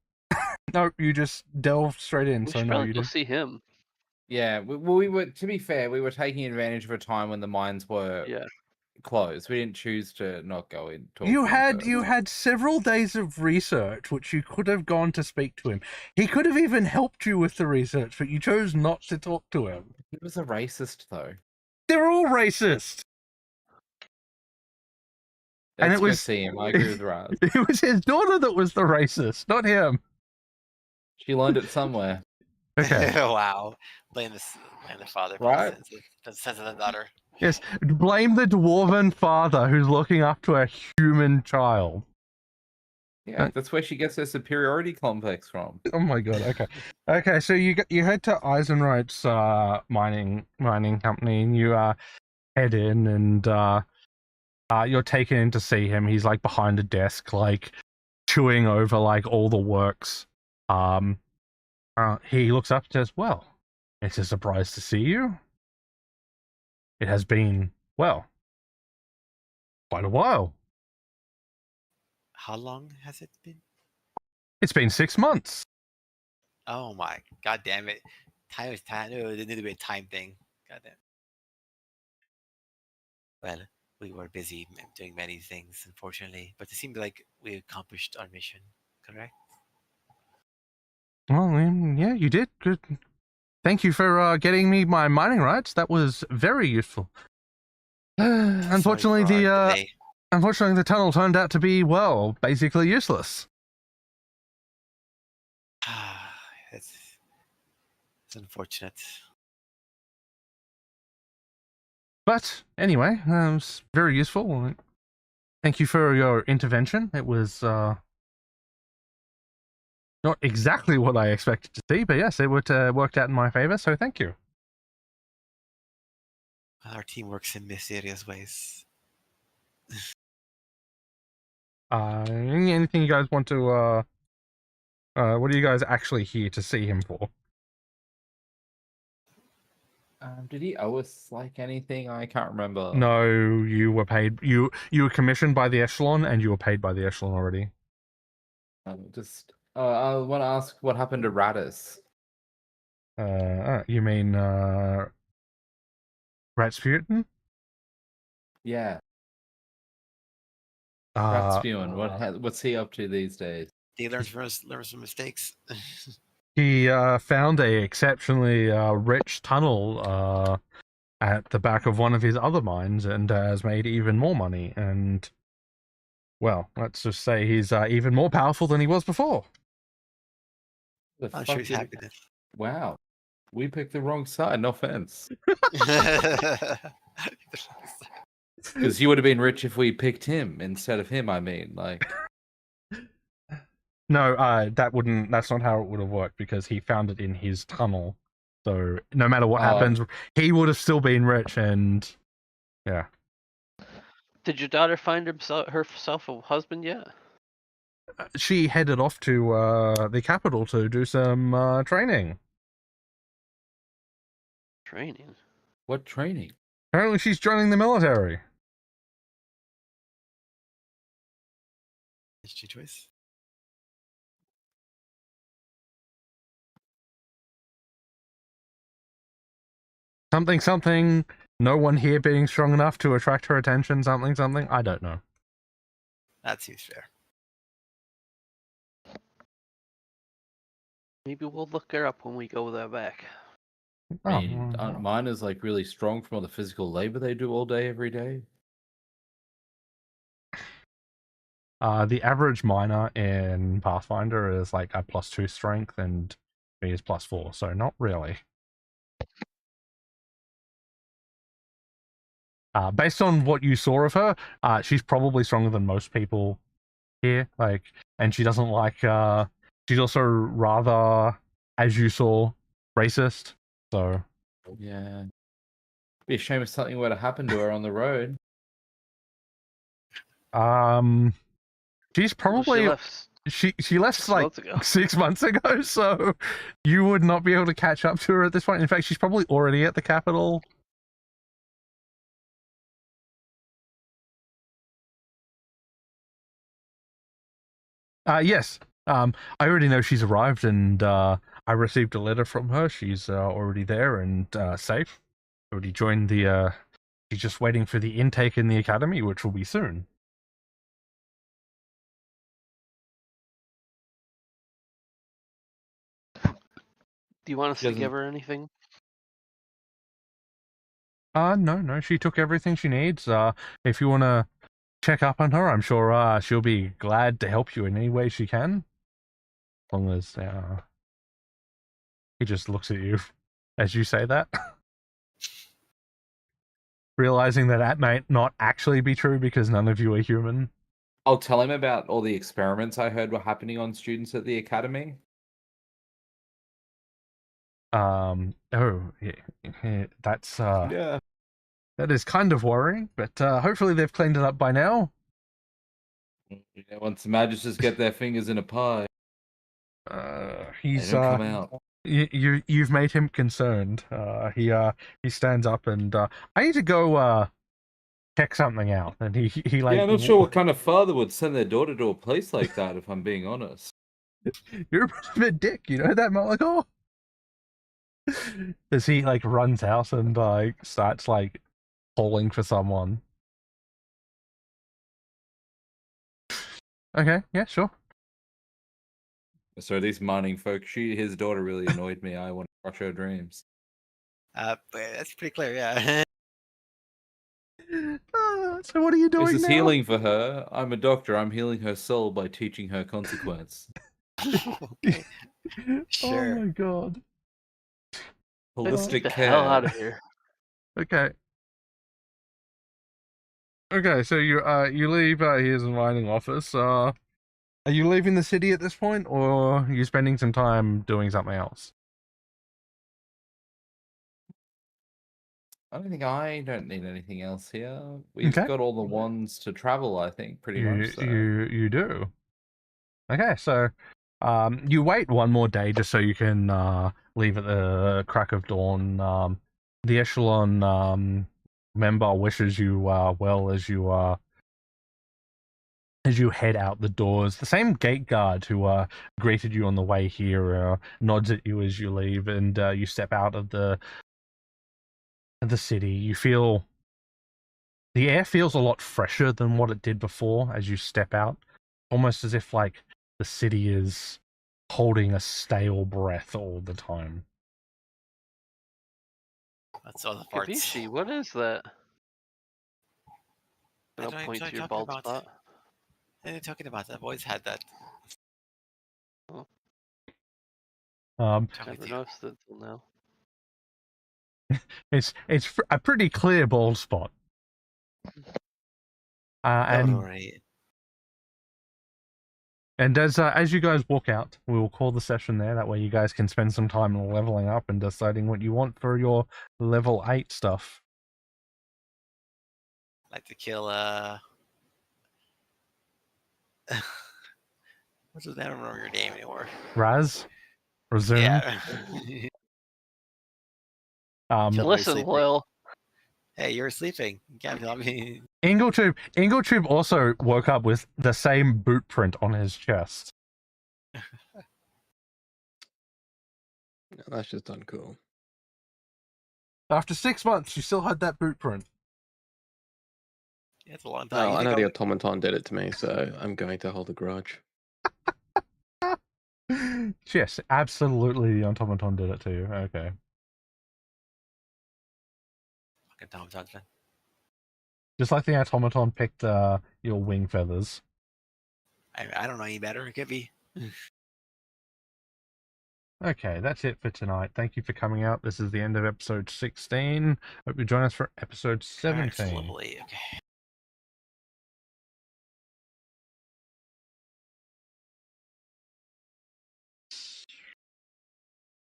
you just delve straight in. We So should no, probably you go do. see him. Yeah, we were. To be fair, we were taking advantage of a time when the mines were Yeah. closed. We didn't choose to not go in. Talk You to him had first. several days of research, which you could have gone to speak to him. He could have even helped you with the research, but you chose not to talk to him. He was a racist, though. They're all racist. And Let's it go was see him. I agree with Raz. it was his daughter that was the racist, not him. She learned it somewhere. Okay. Wow. Blame the father for Right? the sense of the daughter. Yes. Blame the dwarven father who's looking after a human child. Yeah, that's where she gets her superiority complex from. Oh my god. Okay. Okay. So you head to Eisenreit's mining company, and you head in, and you're taken in to see him. He's like behind a desk, like chewing over like all the works. He looks up and says, "Well, it's a surprise to see you. It has been, well, quite a while. How long has it been? It's been 6 months." Oh my god damn it. Time is time. No, there need to be a time thing. God damn. Well, we were busy doing many things, unfortunately, but it seemed like we accomplished our mission, correct? Well, yeah, you did. Good. Thank you for getting me my mining rights. That was very useful. Unfortunately, Sorry for our delay. the tunnel turned out to be, well, basically useless. it's unfortunate. But anyway, it was very useful. Thank you for your intervention. It was not exactly what I expected to see, but yes, it worked out in my favor, so thank you. Our team works in mysterious ways. Anything you guys want to, what are you guys actually here to see him for? Did he owe us like anything? I can't remember. No, you were paid. You were commissioned by the Echelon, and you were paid by the Echelon already. I want to ask what happened to Radis. You mean Ratsputin? Yeah, Uh, Ratsputin. What's he up to these days? He learns from mistakes. he found a exceptionally rich tunnel at the back of one of his other mines, and has made even more money. And well, let's just say he's even more powerful than he was before. I'm sure he's happy. Wow, we picked the wrong side. No offense, because he would have been rich if we picked him instead of him. I mean, like. No, that's not how it would have worked, because he found it in his tunnel. So no matter what happens, he would have still been rich, and yeah. Did your daughter find herself a husband yet? She headed off to the capital to do some training. Training? What training? Apparently she's joining the military. Interesting choice. Something, no one here being strong enough to attract her attention, something, I don't know. That seems fair. Maybe we'll look her up when we go there back. I mean, aren't miners like really strong from all the physical labor they do all day, every day? The average miner in Pathfinder is like a +2 strength, and me is +4, so not really. Based on what you saw of her, she's probably stronger than most people here. Like, and she doesn't like. She's also rather, as you saw, racist. So yeah, be a shame if something were to happen to her on the road. She's probably she left like 6 months ago, so you would not be able to catch up to her at this point. In fact, she's probably already at the capital. Yes. I already know she's arrived, and I received a letter from her. She's already there and safe. Already joined the. She's just waiting for the intake in the academy, which will be soon. Do you want us to give her anything? No. She took everything she needs. If you want to check up on her. I'm sure she'll be glad to help you in any way she can. As long as he just looks at you as you say that. Realizing that might not actually be true because none of you are human. I'll tell him about all the experiments I heard were happening on students at the academy. That's Yeah. that is kind of worrying, but hopefully they've cleaned it up by now. Yeah, once the magisters get their fingers in a pie, they He's don't come out. you've made him concerned. He stands up and I need to go check something out, and he like Yeah, I'm not sure what kind of father would send their daughter to a place like that, if I'm being honest. You're a bit of a dick, you know that, Malachor? As he like runs out and like starts like calling for someone. Okay, yeah, sure. So these mining folk, his daughter really annoyed me. I want to crush her dreams. But that's pretty clear, yeah. So what are you doing This is now? healing for her. I'm a doctor. I'm healing her soul by teaching her consequence. Okay. Sure. Oh my god. Let's Holistic get the care. hell out of here. Okay. Okay, so you leave his mining office. Are you leaving the city at this point, or are you spending some time doing something else? I don't need anything else here. We've Okay. got all the wands to travel, I think, pretty much so. You do. Okay, so you wait one more day just so you can leave at the crack of dawn. The Echelon member wishes you well as you head out the doors. The same gate guard who greeted you on the way here nods at you as you leave, and you step out of the city. You feel the air feels a lot fresher than what it did before as you step out, almost as if like the city is holding a stale breath all the time. That's all the parts. Kabishi, what is that? I And don't I'll know point what to you're your talking bald about. spot. What are you talking about? I've always had that. Um, Never noticed it till now. it's a pretty clear bald spot. Don't worry. And as you guys walk out, we will call the session there. That way you guys can spend some time leveling up and deciding what you want for your level 8 stuff. I'd like to kill what's his name? I don't remember your name anymore. Raz? Resume? Yeah. Listen, Will. Hey, you're sleeping. You can't tell me. Ingletube also woke up with the same boot print on his chest. Yeah, that's just uncool. After 6 months, you still had that boot print. Yeah, it's a long time. Well, I know the automaton did it to me, so I'm going to hold a grudge. Yes, absolutely the automaton did it to you. Okay. Fucking Tom Johnson. Just like the automaton picked your wing feathers. I don't know any better. It could be. Okay, that's it for tonight. Thank you for coming out. This is the end of episode 16. Hope you join us for episode 17. Level 8. Okay.